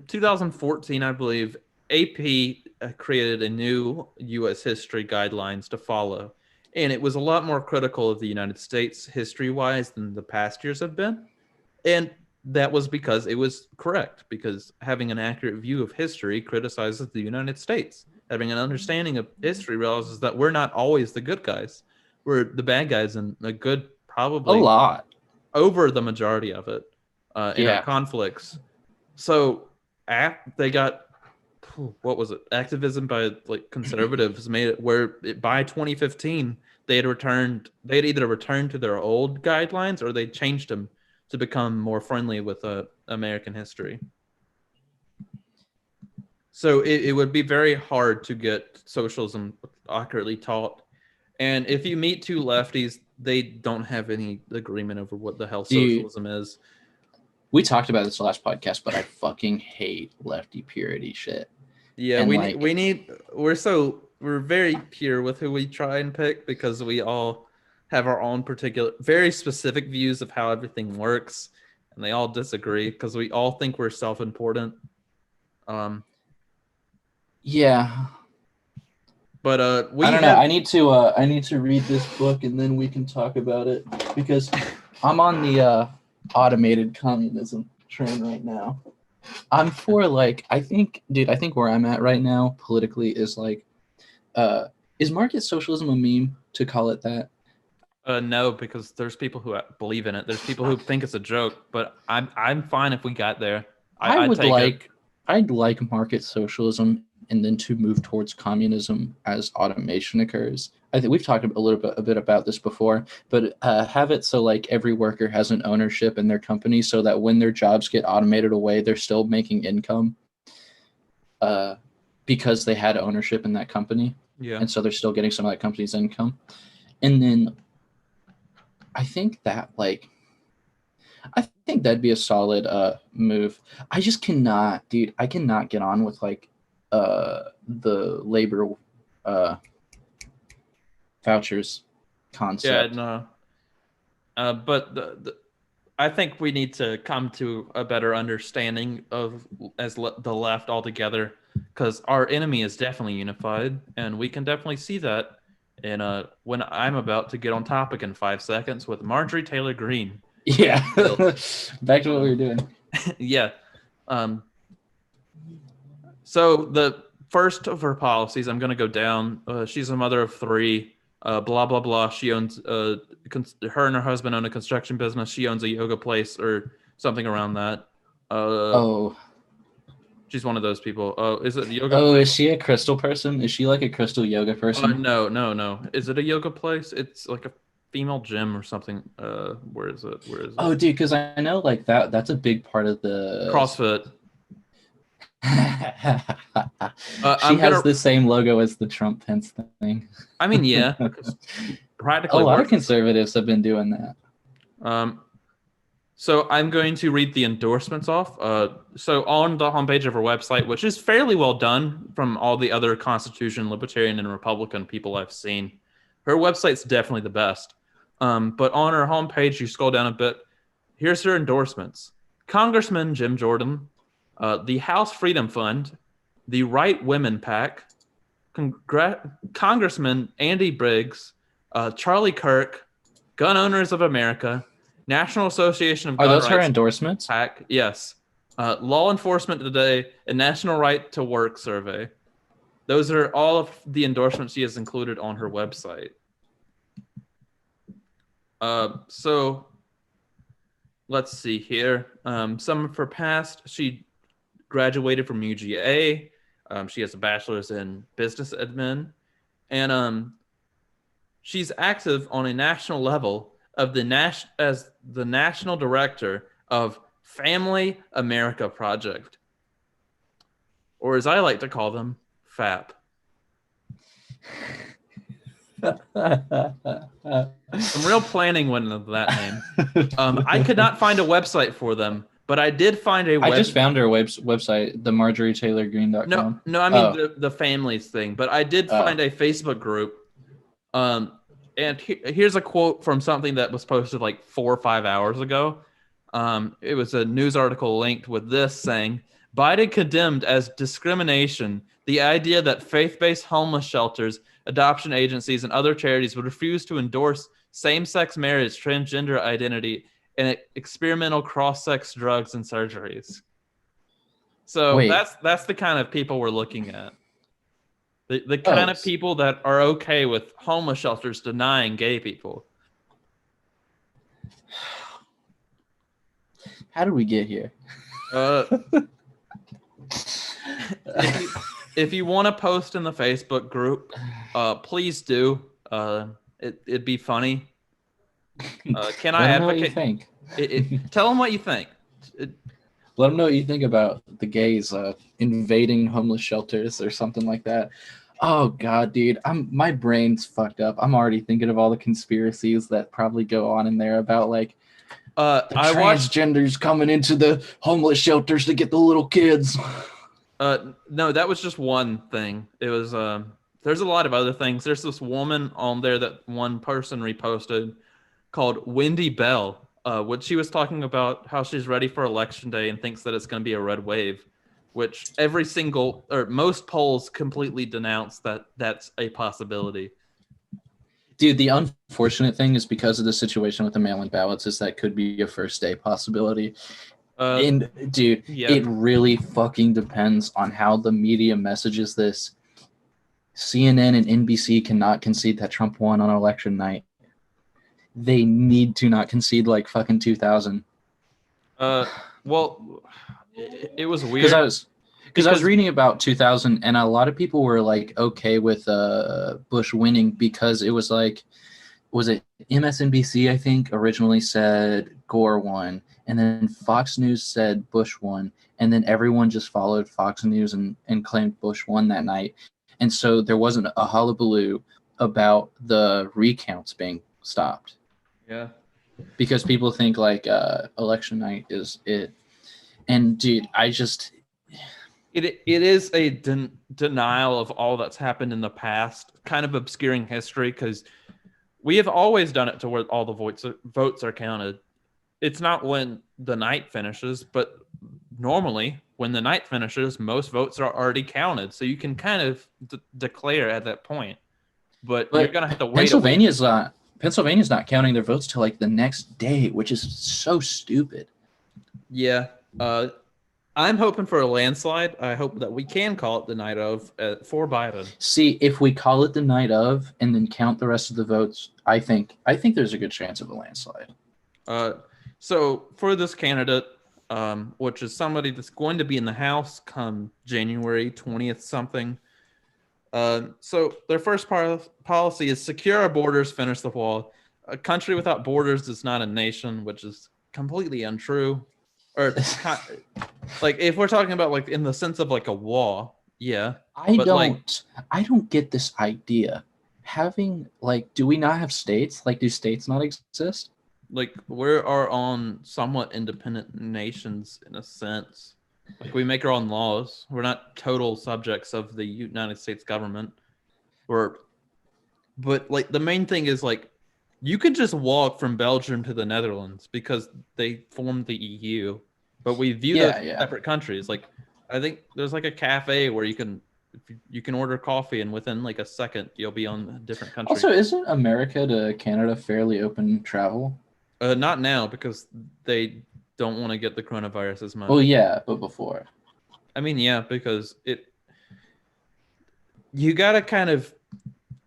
2014, I believe AP created a new U.S. history guidelines to follow, and it was a lot more critical of the United States history-wise than the past years have been, and that was because it was correct. Because having an accurate view of history criticizes the United States. Having an understanding of history realizes that we're not always the good guys; we're the bad guys, and the good probably a lot over the majority of it in our conflicts. So they got, what was it? Activism by like conservatives made it where by 2015 they had either returned to their old guidelines or they changed them to become more friendly with American history. So it would be very hard to get socialism accurately taught. And if you meet two lefties, they don't have any agreement over what the hell socialism is. We talked about this last podcast, but I fucking hate lefty purity shit. Yeah, and we're very pure with who we try and pick because we all have our own particular, very specific views of how everything works, and they all disagree because we all think we're self-important. Yeah. But I don't know. I need to read this book and then we can talk about it because I'm on the automated communism train right now. I'm for like I think where I'm at right now politically is like is market socialism a meme to call it that? No, because there's people who believe in it. There's people who think it's a joke, but I'm fine if we got there. I'd like market socialism and then to move towards communism as automation occurs. I think we've talked a bit about this before, but have it so like every worker has an ownership in their company so that when their jobs get automated away, they're still making income because they had ownership in that company. Yeah. And so they're still getting some of that company's income. And then I think that'd be a solid move. I just cannot, dude. I cannot get on with like the labor vouchers concept. Yeah, no. But I think we need to come to a better understanding of the left altogether, because our enemy is definitely unified, and we can definitely see that in when I'm about to get on topic in 5 seconds with Marjorie Taylor Greene. Yeah. Back to what we were doing. Yeah. So the first of her policies, I'm going to go down. She's a mother of 3. Blah blah blah. She owns her and her husband own a construction business. She owns a yoga place or something around that. She's one of those people. Is it a yoga? Oh, place? Is she a crystal person? Is she like a crystal yoga person? No. Is it a yoga place? It's like a female gym or something. Where is it? Oh, dude, because I know like that's a big part of the CrossFit. She has the same logo as the Trump Pence thing. I mean, yeah. Practically a lot of conservatives have been doing that. So I'm going to read the endorsements off. So on the homepage of her website, which is fairly well done from all the other Constitution, Libertarian, and Republican people I've seen, her website's definitely the best. But on her homepage, you scroll down a bit. Here's her endorsements: Congressman Jim Jordan, the House Freedom Fund, the Right Women PAC, Congressman Andy Briggs, Charlie Kirk, Gun Owners of America, National Association of Gun Rights. Are those her endorsements? PAC, yes. Law Enforcement Today, and National Right to Work Survey. Those are all of the endorsements she has included on her website. So let's see here. Some of her past, she graduated from UGA. She has a bachelor's in business admin, and she's active on a national level of as the national director of Family America Project, or as I like to call them, FAP. Some real planning went into that name. I could not find a website for them, but I did find a I just found her website, the MarjorieTaylorGreene.com. No, I mean the families thing, but I did find a Facebook group. And here's a quote from something that was posted like 4 or 5 hours ago. It was a news article linked with this saying, Biden condemned as discrimination the idea that faith-based homeless shelters, adoption agencies, and other charities would refuse to endorse same-sex marriage, transgender identity, and experimental cross-sex drugs and surgeries. So Wait. that's the kind of people we're looking at. The kind of people that are okay with homeless shelters denying gay people. How did we get here? If you want to post in the Facebook group, please do. It'd be funny. Can I advocate? Know what you think. Tell them what you think. Let them know what you think about the gays invading homeless shelters or something like that. Oh God, dude, my brain's fucked up. I'm already thinking of all the conspiracies that probably go on in there about like transgenders coming into the homeless shelters to get the little kids. No, that was just one thing. It was there's a lot of other things. There's this woman on there that one person reposted called Wendy Bell. What she was talking about how she's ready for election day and thinks that it's going to be a red wave, which most polls completely denounce that that's a possibility. Dude, the unfortunate thing is because of the situation with the mail-in ballots is that could be a first day possibility. And dude, It really fucking depends on how the media messages this. CNN and NBC cannot concede that Trump won on election night. They need to not concede like fucking 2000. Well, it was weird because I was reading about 2000 and a lot of people were like okay with Bush winning because it was like, was it MSNBC I think originally said Gore won, and then Fox News said Bush won, and then everyone just followed Fox News and claimed Bush won that night, and so there wasn't a hullabaloo about the recounts being stopped. Yeah, because people think like election night is it, and dude, I just it is a denial of all that's happened in the past, kind of obscuring history because we have always done it to where all the votes are counted. It's not when the night finishes, but normally when the night finishes, most votes are already counted, so you can kind of declare at that point. But you're gonna have to wait. Pennsylvania's not counting their votes till like the next day, which is so stupid. Yeah. I'm hoping for a landslide. I hope that we can call it the night of for Biden. See, if we call it the night of and then count the rest of the votes, I think there's a good chance of a landslide. So for this candidate, which is somebody that's going to be in the House come January 20th something, so their first policy is secure our borders, finish the wall. A country without borders is not a nation, which is completely untrue. Or like if we're talking about like in the sense of like a wall, yeah. I don't get this idea. Having like, do we not have states? Like, do states not exist? Like we are on somewhat independent nations in a sense. Like we make our own laws. We're not total subjects of the United States government. But like the main thing is like you could just walk from Belgium to the Netherlands because they formed the EU. But we view them as separate countries. Like I think there's like a cafe where you can order coffee and within like a second you'll be on a different country. Also, isn't America to Canada fairly open travel? Not now because they don't want to get the coronavirus as much. Well, yeah, but before. I mean, yeah, because you gotta kind of.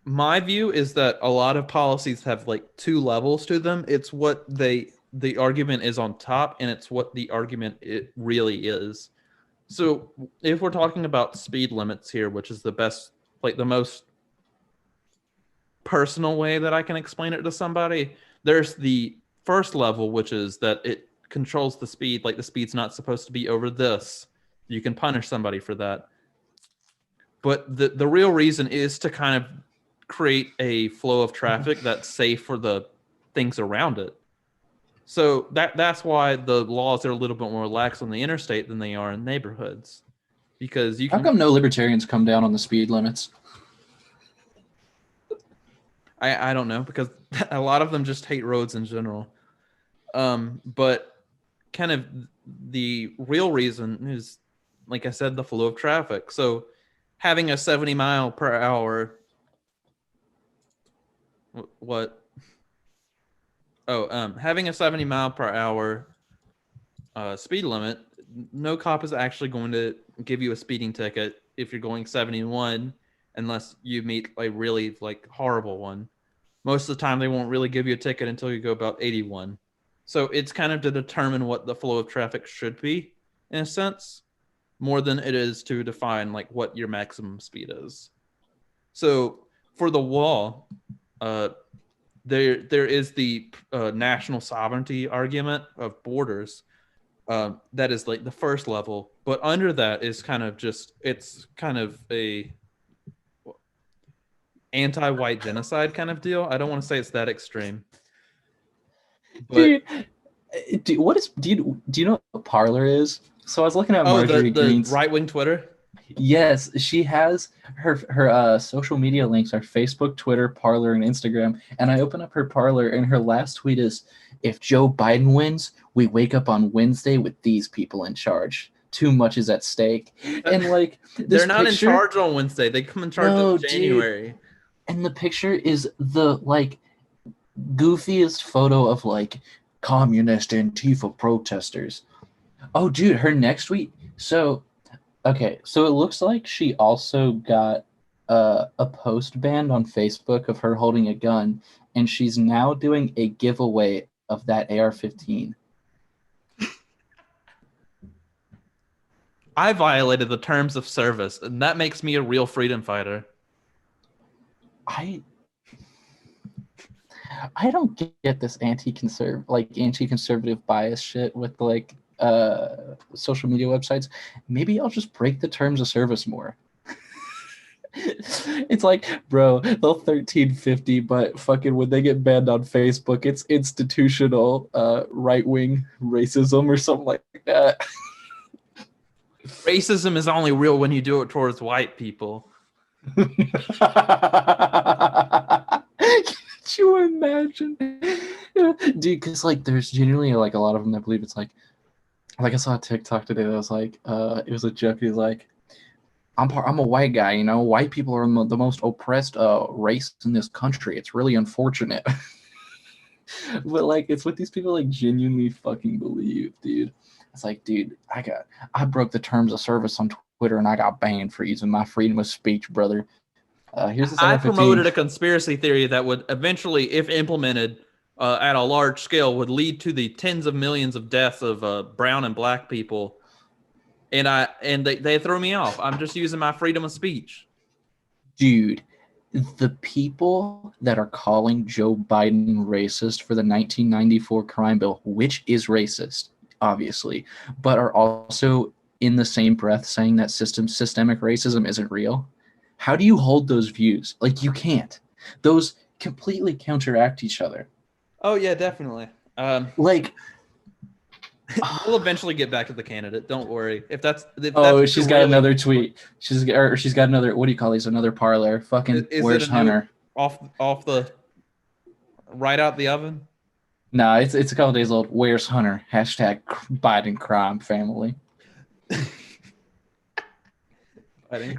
My view is that a lot of policies have like two levels to them. It's what the argument is on top, and it's what the argument it really is. So if we're talking about speed limits here, which is the best, like the most personal way that I can explain it to somebody, there's the first level, which is that it controls the speed, like the speed's not supposed to be over this. You can punish somebody for that. But the real reason is to kind of create a flow of traffic that's safe for the things around it. So that's why the laws are a little bit more lax on the interstate than they are in neighborhoods. Because you How can, come no libertarians come down on the speed limits? I don't know, because a lot of them just hate roads in general. But kind of the real reason is, like I said, the flow of traffic. So having a 70 mile per hour, what? Oh, having a 70 mile per hour speed limit, no cop is actually going to give you a speeding ticket if you're going 71 unless you meet a really like horrible one. Most of the time they won't really give you a ticket until you go about 81. So it's kind of to determine what the flow of traffic should be in a sense, more than it is to define like what your maximum speed is. So for the wall, there is the national sovereignty argument of borders. That is like the first level, but under that is kind of just, it's kind of a anti-white genocide kind of deal. I don't want to say it's that extreme, but Dude, do you know what Parler is? So I was looking at oh, Marjorie the Greene's. right-wing Twitter. Yes, she has her social media links are Facebook, Twitter, Parler, and Instagram. And I open up her Parler, and her last tweet is, "If Joe Biden wins, we wake up on Wednesday with these people in charge. Too much is at stake." And like this They're not picture, in charge on Wednesday. They come in charge no, in January. dude. And the picture is the like goofiest photo of like communist Antifa protesters. Oh, dude, her next tweet. So okay, so it looks like she also got a post banned on Facebook of her holding a gun, and she's now doing a giveaway of that AR-15. I violated the terms of service, and that makes me a real freedom fighter. I don't get this anti-conservative bias shit with like social media websites. Maybe I'll just break the terms of service more. It's like, bro, they'll 1350, but fucking when they get banned on Facebook, it's institutional right-wing racism or something like that. Racism is only real when you do it towards white people. Could you imagine? Dude, because like there's genuinely like a lot of them that believe it's like I saw a TikTok today that was like it was a joke. He's like, I'm a white guy, you know, white people are the most oppressed race in this country. It's really unfortunate. But like it's what these people like genuinely fucking believe, dude. It's like, dude, I broke the terms of service on Twitter and I got banned for using my freedom of speech, brother. Here's this I AR-15. promoted a conspiracy theory that would eventually, if implemented at a large scale, would lead to the tens of millions of deaths of brown and black people. And they threw me off. I'm just using my freedom of speech. Dude, the people that are calling Joe Biden racist for the 1994 crime bill, which is racist, obviously, but are also in the same breath saying that systemic racism isn't real. How do you hold those views? Like, you can't. Those completely counteract each other. Oh yeah, definitely. Like, we'll eventually get back to the candidate. Don't worry. If that's she's got another tweet. She's got another. What do you call these? Another Parler. Fucking where's Hunter? Off the right out the oven. No, it's a couple days old. Where's Hunter? Hashtag Biden crime family.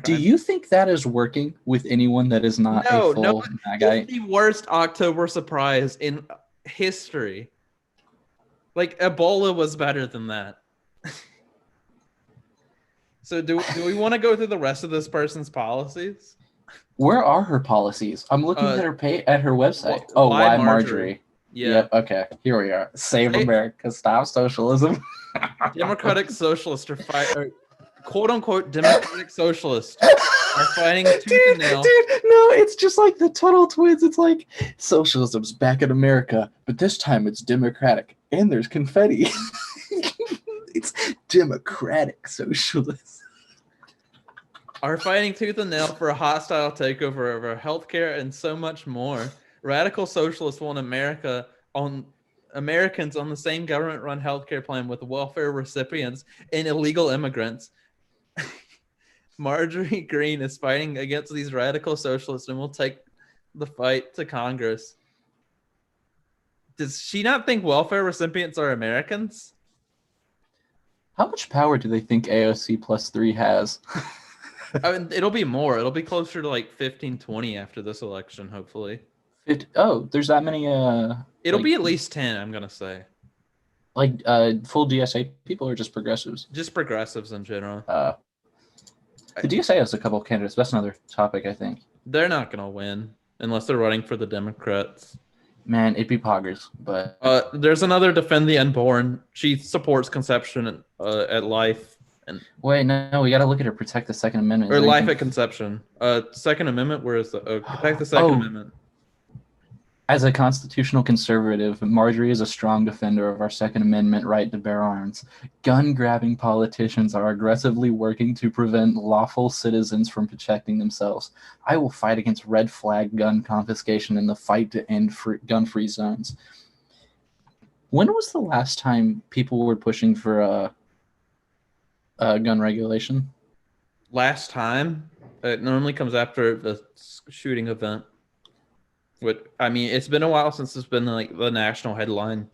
Do you think that is working with anyone that is not a full guy? It's the worst October surprise in history. Like Ebola was better than that. So do we want to go through the rest of this person's policies? Where are her policies? I'm looking at her website. Why Why Marjorie? Marjorie? Yeah. Yep. Okay. Here we are. Save America. Stop socialism. Democratic socialists are quote unquote democratic socialists are fighting tooth and nail. Dude, no, it's just like the Tuttle Twins. It's like socialism's back in America, but this time it's democratic, and there's confetti. It's democratic socialists. Are fighting tooth and nail for a hostile takeover of our healthcare and so much more. Radical socialists want Americans on the same government-run healthcare plan with welfare recipients and illegal immigrants. Marjorie Greene is fighting against these radical socialists and will take the fight to Congress. Does she not think welfare recipients are Americans? How much power do they think AOC plus 3 has? I mean, it'll be more. It'll be closer to like 15, 20 after this election, hopefully. There's that many. It'll be at least 10, I'm going to say. Like full DSA people or just progressives? Just progressives in general. The DSA has a couple of candidates. That's another topic, I think. They're not going to win unless they're running for the Democrats. Man, it'd be poggers, but... there's another Defend the Unborn. She supports conception at life. And wait, no, we got to look at her Protect the Second Amendment. Or life at conception. Second Amendment, where is the... Protect the Second Amendment. As a constitutional conservative, Marjorie is a strong defender of our Second Amendment right to bear arms. Gun-grabbing politicians are aggressively working to prevent lawful citizens from protecting themselves. I will fight against red flag gun confiscation in the fight to end gun-free zones. When was the last time people were pushing for gun regulation? Last time? It normally comes after the shooting event. I mean, it's been a while since it's been like the national headline.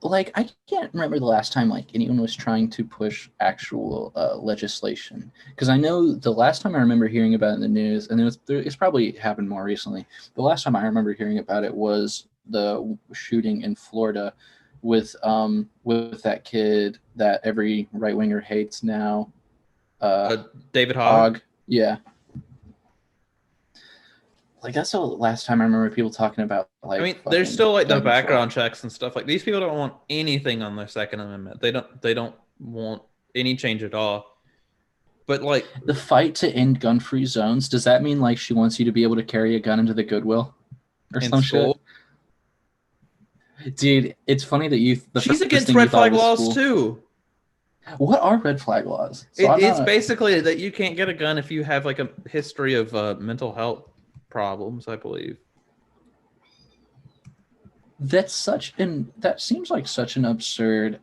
Like, I can't remember the last time like anyone was trying to push actual legislation. Because I know the last time I remember hearing about it in the news, and it's probably happened more recently. The last time I remember hearing about it was the shooting in Florida with that kid that every right winger hates now. David Hogg. Yeah. Like, that's the last time I remember people talking about, like... I mean, there's still, like, the background checks and stuff. Like, these people don't want anything on their Second Amendment. They don't want any change at all. But, like... The fight to end gun-free zones, does that mean, like, she wants you to be able to carry a gun into the Goodwill? Or some shit? Dude, it's funny that you... She's against red flag laws, too. What are red flag laws? It's basically that you can't get a gun if you have, like, a history of mental health problems, I believe. That seems like such an absurd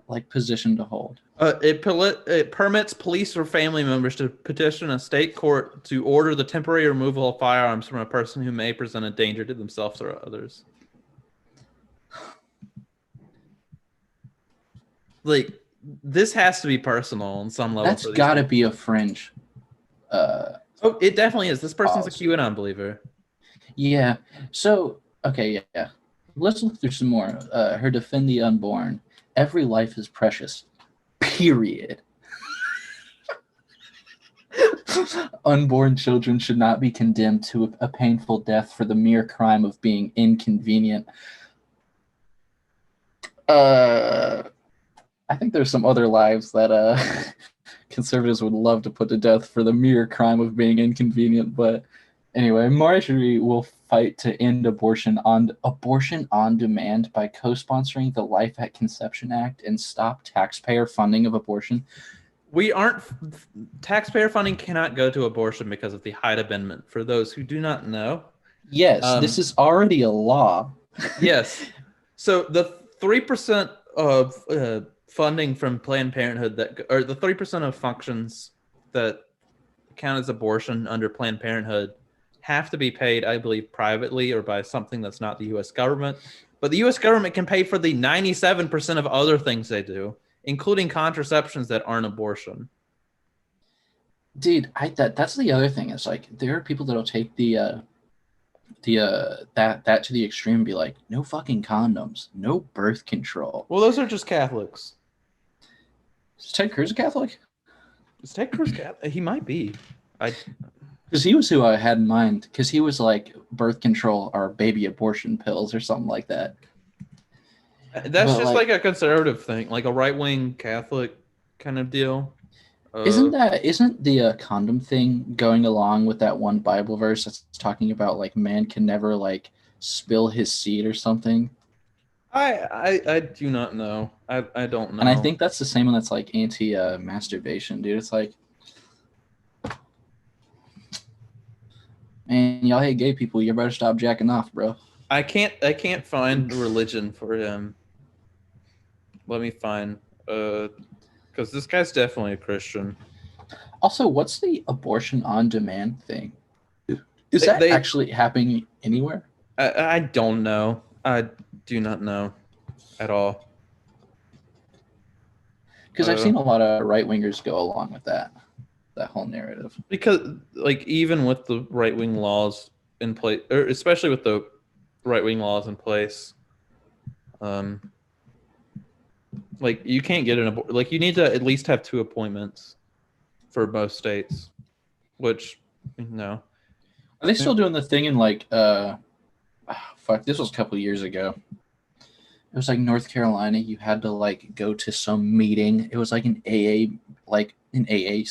like position to hold. It permits police or family members to petition a state court to order the temporary removal of firearms from a person who may present a danger to themselves or others. Like, this has to be personal on some level. That's got to be a fringe. Oh, it definitely is. This person's a QAnon believer. Yeah. So, okay, yeah. Let's look through some more. Her Defend the Unborn. Every life is precious. Period. Unborn children should not be condemned to a painful death for the mere crime of being inconvenient. I think there's some other lives that conservatives would love to put to death for the mere crime of being inconvenient. But anyway, Marjorie will fight to end abortion on demand by co-sponsoring the Life at Conception Act and stop taxpayer funding of abortion. Taxpayer funding cannot go to abortion because of the Hyde Amendment. For those who do not know. Yes, this is already a law. Yes. So the 3% of funding from Planned Parenthood or the 3% of functions that count as abortion under Planned Parenthood have to be paid, I believe, privately or by something that's not the U.S. government. But the U.S. government can pay for the 97% of other things they do, including contraceptions that aren't abortion. Dude, that's the other thing. It's like there are people that'll take that to the extreme and be like, no fucking condoms, no birth control. Well, those are just Catholics. Is Ted Cruz a Catholic? Is Ted Cruz Catholic? He might be. Because he was who I had in mind. Because he was like birth control or baby abortion pills or something like that. That's But just like, like a conservative thing, like a right wing Catholic kind of deal. Uh, isn't the condom thing going along with that one Bible verse that's talking about like man can never like spill his seed or something? I do not know. I don't And I know. think that's the same one that's like anti masturbation, dude. It's like, man, y'all hate gay people. You better stop jacking off, bro. I can't find religion for him. Let me find because this guy's definitely a Christian. Also, what's the abortion on demand thing? Is They, that they actually happening anywhere? I don't know. I do not know at all. Because I've Uh, seen a lot of right wingers go along with that whole narrative. because like even with the right wing laws in place, or especially with the right wing laws in place, um, like you can't get an abort. Like you need to at least have two appointments for most states, which no. Are they still doing the thing in like fuck, this was a couple years ago. It was like North Carolina, you had to like go to some meeting. It was like an AA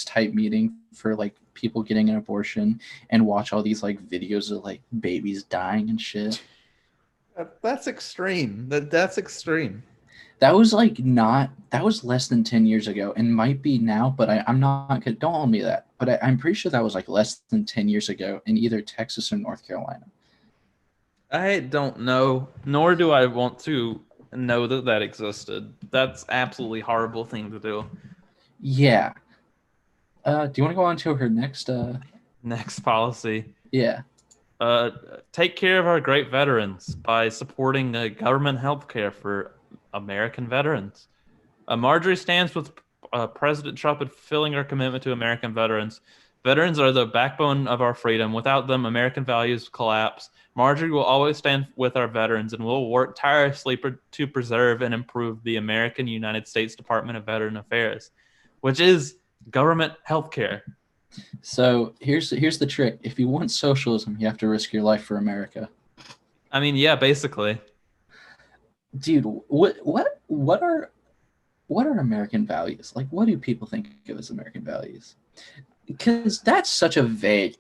type meeting for like people getting an abortion and watch all these like videos of like babies dying and shit. That's extreme. That's extreme. That was like not that was less than 10 years ago and might be now, but I'm not don't hold me to that. But I'm pretty sure that was like less than 10 years ago in either Texas or North Carolina. I don't know, nor do I want to know that that existed. That's absolutely horrible thing to do. Yeah. Do you want to go on to her next Next policy. yeah. Uh, take care of our great veterans by supporting government health care for American veterans. Marjorie stands with President Trump in fulfilling our commitment to American veterans. Veterans are the backbone of our freedom. Without them, American values collapse. Marjorie will always stand with our veterans and will work tirelessly to preserve and improve the American United States Department of Veteran Affairs, which is government health care. So here's the trick. If you want socialism, you have to risk your life for America. I mean, yeah, basically. Dude, what are American values? Like what do people think of as American values? Because that's so vague.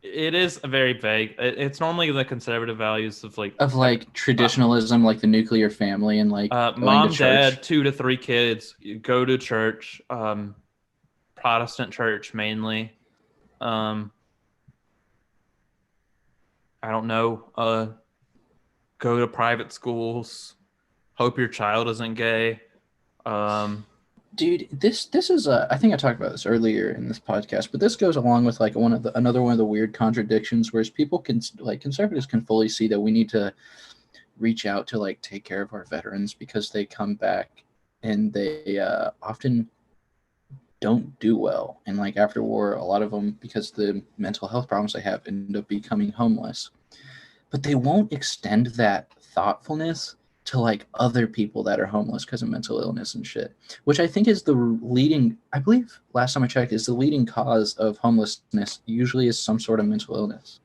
It is very vague. It's normally the conservative values of Of like traditionalism, like the nuclear family and like going to mom, church. dad, 2 to 3 kids, you go to church, Protestant church mainly. Um, I don't know. Go to private schools. Hope your child isn't gay. Um, Dude, this is I think I talked about this earlier in this podcast, but this goes along with like another one of the weird contradictions, whereas people can like conservatives can fully see that we need to reach out to like take care of our veterans because they come back and they often don't do well, and like after war, a lot of them because the mental health problems they have end up becoming homeless. But they won't extend that thoughtfulness to like other people that are homeless because of mental illness and shit, which I think is the leading, I believe last time I checked, is the leading cause of homelessness usually is some sort of mental illness.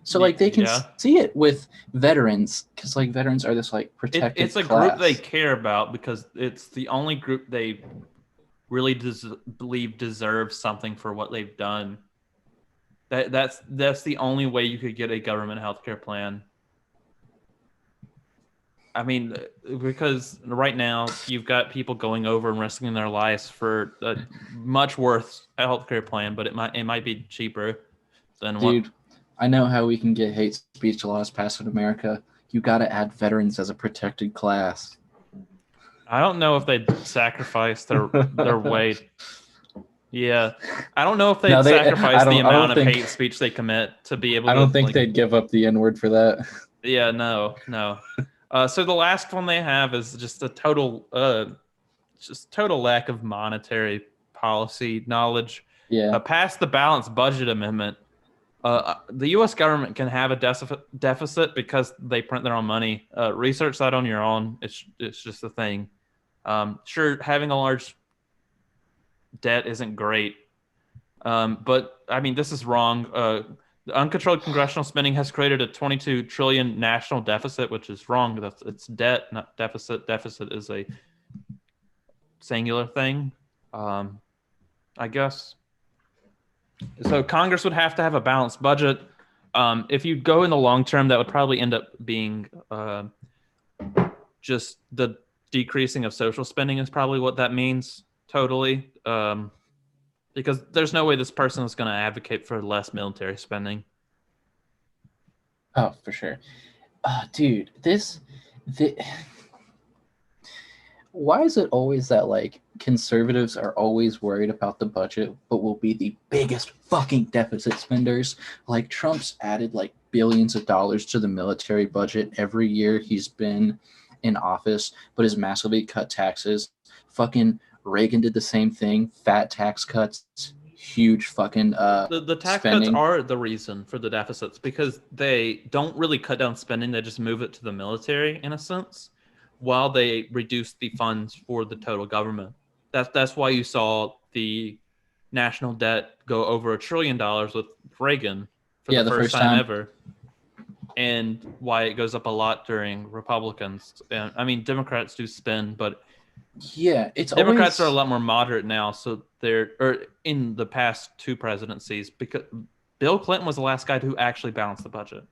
So like they can yeah, see it with veterans because like veterans are this like protected it's a class. group they care about because it's the only group they really believe deserves something for what they've done. That's the only way you could get a government healthcare plan. I mean, because right now you've got people going over and risking their lives for a much worse healthcare plan, but it might be cheaper than what. Dude, I know how we can get hate speech laws passed in America. You got to add veterans as a protected class. I don't know if they'd sacrifice their weight. Yeah, I don't know if they'd sacrifice the amount of hate speech they commit to be able to. I don't think like, they'd give up the N word for that. Yeah, no. So the last one they have is just a total lack of monetary policy knowledge. Yeah. Pass the balanced budget amendment. The U.S. government can have a deficit because they print their own money. Research that on your own. It's just a thing. Sure, having a large debt isn't great. But I mean, this is wrong. The uncontrolled congressional spending has created a 22 trillion national deficit, which is wrong. It's debt, not deficit. Deficit is a singular thing, I guess. So Congress would have to have a balanced budget. If you go in the long term, that would probably end up being just the decreasing of social spending is probably what that means totally. Because there's no way this person is going to advocate for less military spending. Oh, for sure. Dude, why is it always that like conservatives are always worried about the budget but will be the biggest fucking deficit spenders? Like Trump's added like billions of dollars to the military budget every year he's been in office, but has massively cut taxes. Fucking Reagan did the same thing. Fat tax cuts, huge fucking the tax spending. cuts are the reason for the deficits because they don't really cut down spending, they just move it to the military in a sense, while they reduce the funds for the total government. That's why you saw the national debt go over $1 trillion with Reagan for the first time ever, and why it goes up a lot during Republicans. And I mean, Democrats do spend, but yeah, it's Democrats are a lot more moderate now. So or in the past two presidencies, because Bill Clinton was the last guy who actually balanced the budget.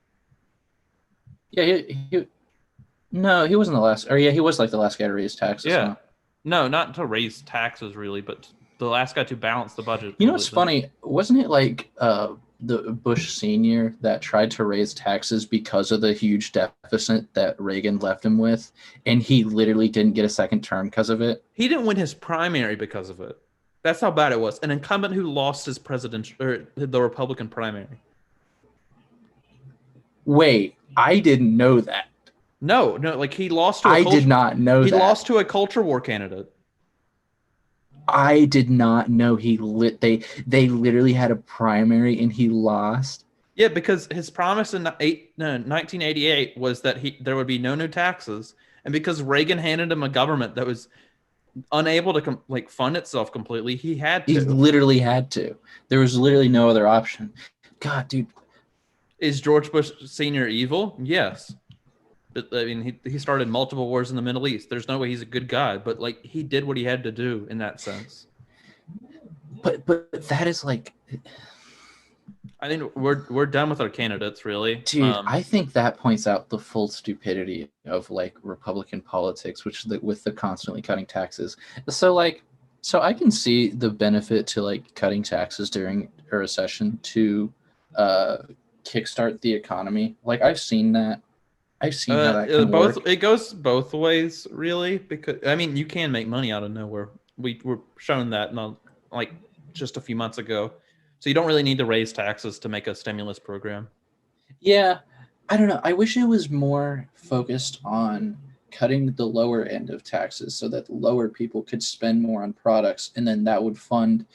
Yeah, no, he wasn't the last. Or yeah, he was like the last guy to raise taxes. Yeah, huh? No, not to raise taxes really, but the last guy to balance the budget. You know what's funny? Wasn't it like the Bush Senior that tried to raise taxes because of the huge deficit that Reagan left him with, and he literally didn't get a second term because of it? He didn't win his primary because of it. That's how bad it was. An incumbent who lost his presidential or the Republican primary. Wait, I didn't know that. No, like he lost to I did not know that. He lost to a culture war candidate. I did not know they literally had a primary and he lost. Yeah, because his promise in 1988 was that there would be no new taxes, and because Reagan handed him a government that was unable to fund itself completely, he had to. He literally had to. There was literally no other option. God, dude. Is George Bush Sr. evil? Yes. I mean, he started multiple wars in the Middle East. There's no way he's a good guy, but like he did what he had to do in that sense. But that is like, I think we're done with our candidates, really. Dude, I think that points out the full stupidity of like Republican politics, with the constantly cutting taxes. So I can see the benefit to like cutting taxes during a recession to kickstart the economy. Like I've seen that. I've seen how that can work. It goes both ways, really, because I mean you can make money out of nowhere. We were shown that like just a few months ago. So you don't really need to raise taxes to make a stimulus program. Yeah, I don't know. I wish it was more focused on cutting the lower end of taxes so that the lower people could spend more on products, and then that would fund,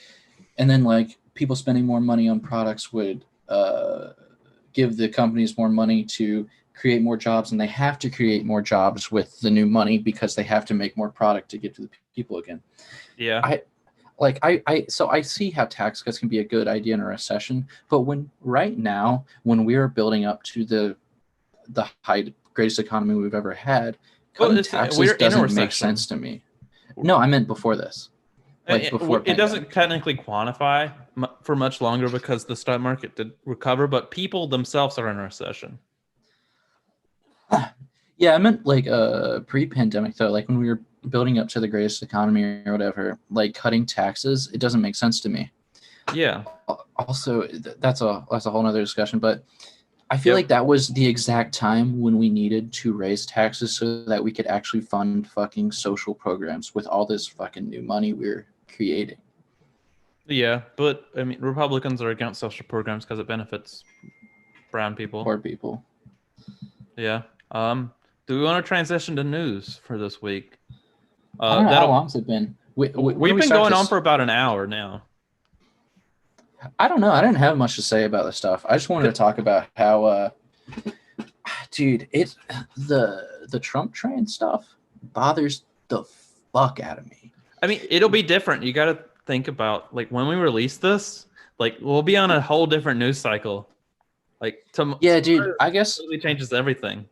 and then like people spending more money on products would give the companies more money to create more jobs, and they have to create more jobs with the new money because they have to make more product to get to the people again. Yeah. I see how tax cuts can be a good idea in a recession, but when we are building up to the greatest economy we've ever had, cutting taxes doesn't make sense to me. No, I meant before this. It doesn't technically quantify for much longer because the stock market did recover, but people themselves are in a recession. Yeah, I meant like pre-pandemic though, like when we were building up to the greatest economy or whatever, like cutting taxes, it doesn't make sense to me. Yeah. Also, that's a whole nother discussion, but I feel like that was the exact time when we needed to raise taxes so that we could actually fund fucking social programs with all this fucking new money we're creating. Yeah, but I mean, Republicans are against social programs because it benefits brown people. Poor people. Yeah. Do we want to transition to news for this week? I don't know how long's it been. We've been going on for about an hour now. I don't know. I didn't have much to say about this stuff. I just wanted to talk about how, dude, the Trump train stuff bothers the fuck out of me. I mean, it'll be different. You got to think about like when we release this, like we'll be on a whole different news cycle. Like Yeah, dude. I guess. Totally changes everything.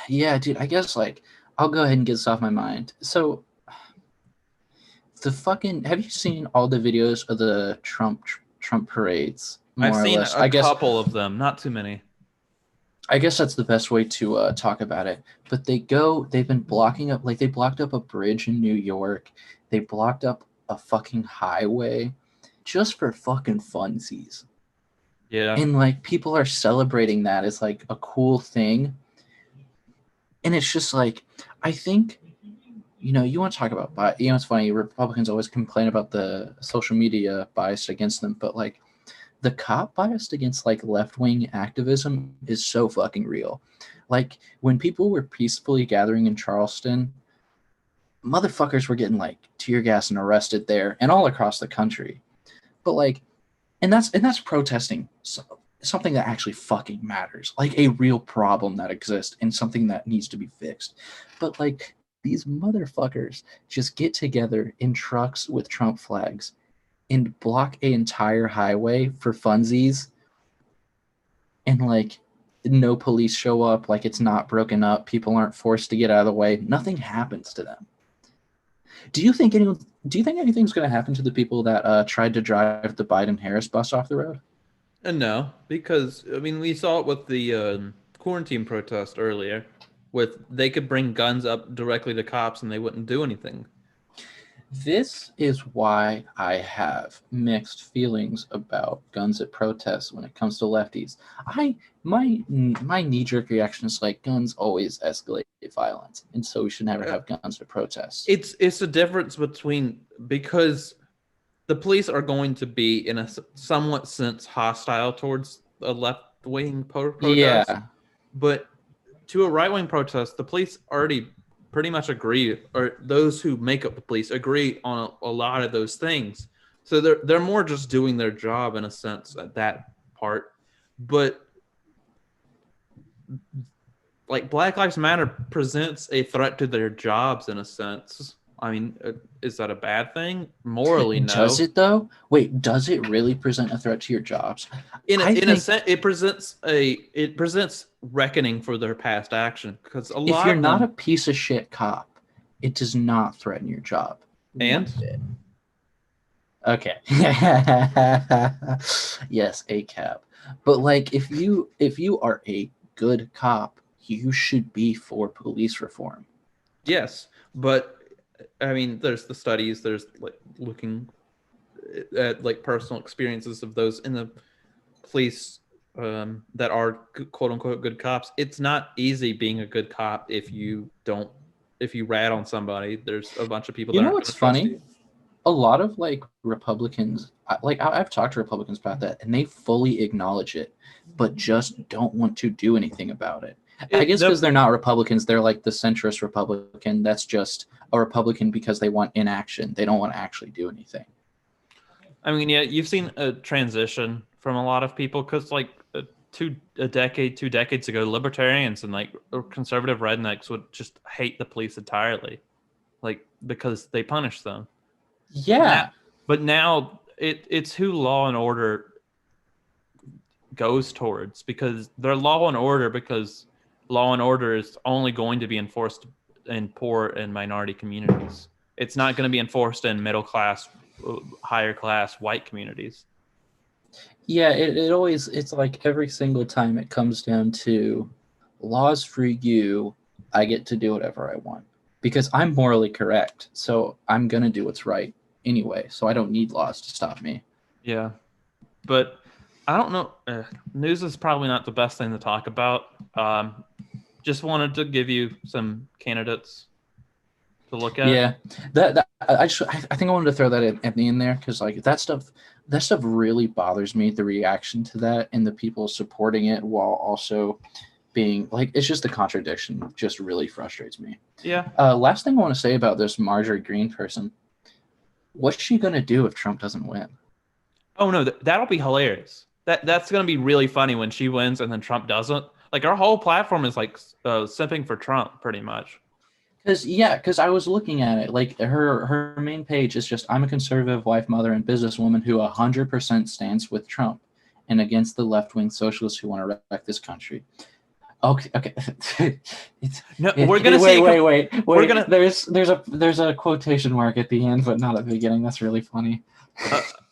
Yeah, dude. I guess like I'll go ahead and get this off my mind. So the fucking have you seen all the videos of the Trump parades? I've More or seen less. a couple of them, not too many. I guess that's the best way to talk about it. But they've been blocking up, like they blocked up a bridge in New York. They blocked up a fucking highway just for fucking funsies. Yeah. And like people are celebrating that as like a cool thing. And it's just like, I think, you want to talk about, it's funny, Republicans always complain about the social media bias against them, but like, the cop bias against like left-wing activism is so fucking real. Like when people were peacefully gathering in Charleston, motherfuckers were getting like tear gas and arrested there and all across the country. But like, and that's protesting something that actually fucking matters, like a real problem that exists and something that needs to be fixed. But like these motherfuckers just get together in trucks with Trump flags and block an entire highway for funsies, and like no police show up, like it's not broken up, people aren't forced to get out of the way, nothing happens to them. Do you think anything's going to happen to the people that tried to drive the Biden-Harris bus off the road? No, because I mean we saw it with the quarantine protest earlier, with they could bring guns up directly to cops and they wouldn't do anything. This is why I have mixed feelings about guns at protests when it comes to lefties. My knee-jerk reaction is like guns always escalate violence, and so we should never have guns at protests. It's a difference between, because the police are going to be in a somewhat sense hostile towards a left-wing protest. Yeah. But to a right-wing protest, the police already pretty much agree, or those who make up the police agree on a lot of those things. So they're more just doing their job in a sense at that part. But like Black Lives Matter presents a threat to their jobs in a sense. I mean, is that a bad thing? Morally, no. Does it though? Wait, does it really present a threat to your jobs? In a sense, it presents reckoning for their past action, because a lot if you're of not them, a piece of shit cop, it does not threaten your job. And okay. Yes, a cab. But like if you are a good cop, you should be for police reform. Yes, but I mean, there's the studies, there's like looking at like personal experiences of those in the police that are quote unquote good cops. It's not easy being a good cop if you rat on somebody. There's a bunch of people. You know what's funny? A lot of like Republicans, I've talked to Republicans about that, and they fully acknowledge it, but just don't want to do anything about it. I guess because they're not Republicans, they're like the centrist Republican. That's just a Republican because they want inaction. They don't want to actually do anything. I mean, yeah, you've seen a transition from a lot of people, because like 2 decades ago, libertarians and like conservative rednecks would just hate the police entirely, like because they punish them. Yeah. But now it's who law and order goes towards, because they're law and order because law and order is only going to be enforced in poor and minority communities. It's not going to be enforced in middle class, higher class white communities. Yeah, it always, it's like every single time it comes down to laws for you, I get to do whatever I want because I'm morally correct. So I'm going to do what's right anyway. So I don't need laws to stop me. Yeah. But I don't know. News is probably not the best thing to talk about. Just wanted to give you some candidates to look at. Yeah, I think I wanted to throw that in there because like that stuff really bothers me. The reaction to that and the people supporting it while also being like, it's just a contradiction. Just really frustrates me. Yeah. Last thing I want to say about this Marjorie Greene person. What's she gonna do if Trump doesn't win? Oh no, that'll be hilarious. That's gonna be really funny when she wins and then Trump doesn't. Like our whole platform is like simping for Trump, pretty much. Because I was looking at it, like her main page is just, I'm a conservative wife, mother, and businesswoman who 100% stands with Trump and against the left-wing socialists who want to wreck this country. Okay. No, we're gonna see. Wait. We're gonna. There's a quotation mark at the end, but not at the beginning. That's really funny.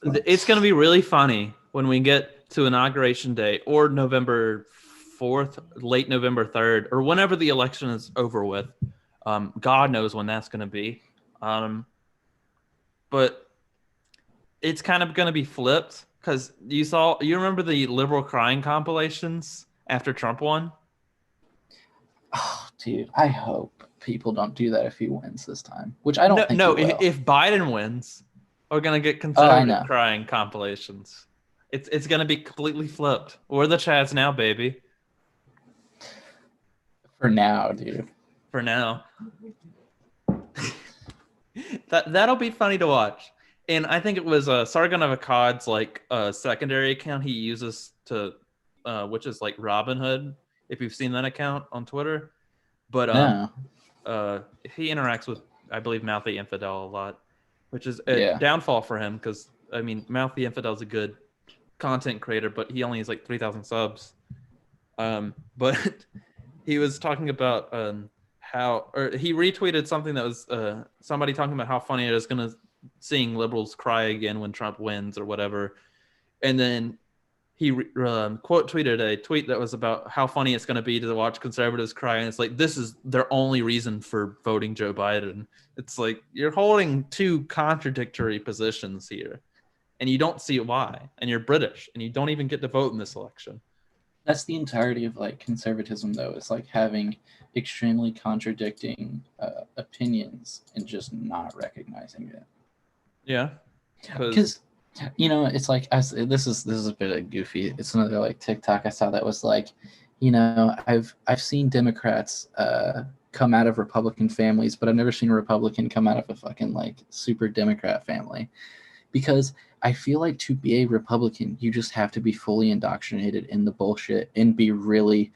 It's gonna be really funny when we get to Inauguration Day or November 4th, late November 3rd, or whenever the election is over with. God knows when that's gonna be. But it's kind of gonna be flipped because you remember the liberal crying compilations after Trump won? Oh, dude, I hope people don't do that if he wins this time, which I don't think he will. If Biden wins, we're gonna get conservative crying compilations. It's gonna be completely flipped. We're the Chads now, baby. For now, dude. For now. That'll be funny to watch. And I think it was Sargon of Akkad's secondary account he uses to which is like Robinhood, if you've seen that account on Twitter. But he interacts with, I believe, Mouth the Infidel a lot, which is a downfall for him because, I mean, Mouth the Infidel is a good content creator, but he only has like 3,000 subs. But he was talking about he retweeted something that was somebody talking about how funny it is seeing liberals cry again when Trump wins or whatever. And then he quote tweeted a tweet that was about how funny it's going to be to watch conservatives cry. And it's like, this is their only reason for voting Joe Biden. It's like, you're holding two contradictory positions here and you don't see why. And you're British and you don't even get to vote in this election. That's the entirety of like conservatism, though. It's like having extremely contradicting opinions and just not recognizing it. Yeah. Because it's like this is a bit goofy. It's another like TikTok I saw that was like, I've seen Democrats come out of Republican families, but I've never seen a Republican come out of a fucking like super Democrat family. Because I feel like to be a Republican, you just have to be fully indoctrinated in the bullshit and be really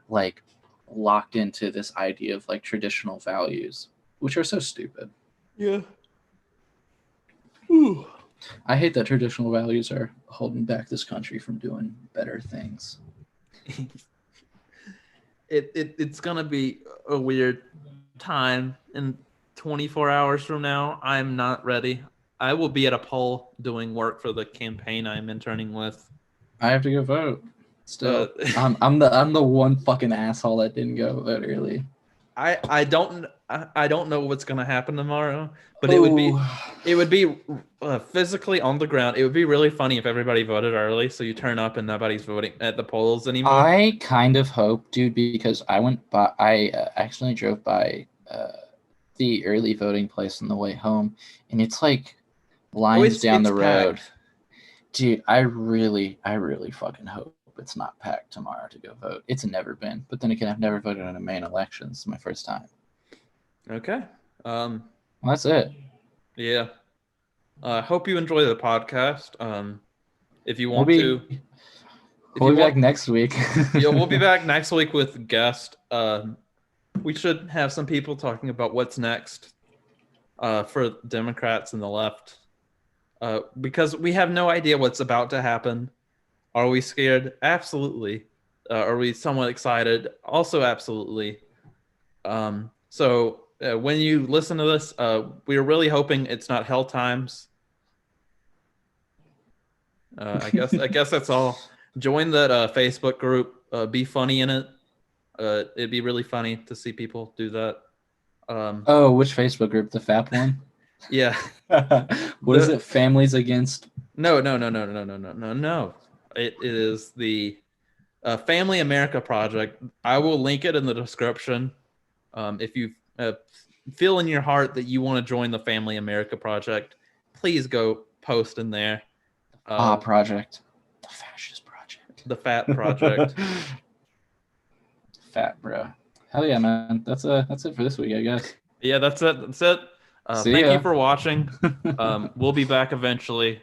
like locked into this idea of like traditional values, which are so stupid. Yeah. Ooh. I hate that traditional values are holding back this country from doing better things. It's going to be a weird time in 24 hours from now. I'm not ready. I will be at a poll doing work for the campaign I'm interning with. I have to go vote. Still, I'm the one fucking asshole that didn't go vote early. I don't know what's gonna happen tomorrow, but it would be physically on the ground. It would be really funny if everybody voted early, so you turn up and nobody's voting at the polls anymore. I kind of hope, dude, because I actually drove by the early voting place on the way home, and it's like lines down the road. Packed. Dude, I really fucking hope it's not packed tomorrow to go vote. It's never been, but then again, I've never voted in a main election. It's my first time. Okay. Well, that's it. Yeah. Hope you enjoy the podcast. If you want to, we'll be back next week. Yeah, we'll be back next week with guest. We should have some people talking about what's next for Democrats and the left, because we have no idea what's about to happen. Are we scared? Absolutely. Are we somewhat excited? Also, absolutely. So when you listen to this, we're really hoping it's not hell times. I guess that's all. Join that Facebook group. Be funny in it. It'd be really funny to see people do that. Which Facebook group? The FAP one? Yeah. What is it? Families Against? No. It is the Family America Project. I will link it in the description. If you feel in your heart that you want to join the Family America Project, please go post in there. Project. The fascist project. The Fat Project. Fat, bro. Hell yeah, man. That's it for this week, I guess. Yeah, that's it. Thank you for watching. We'll be back eventually.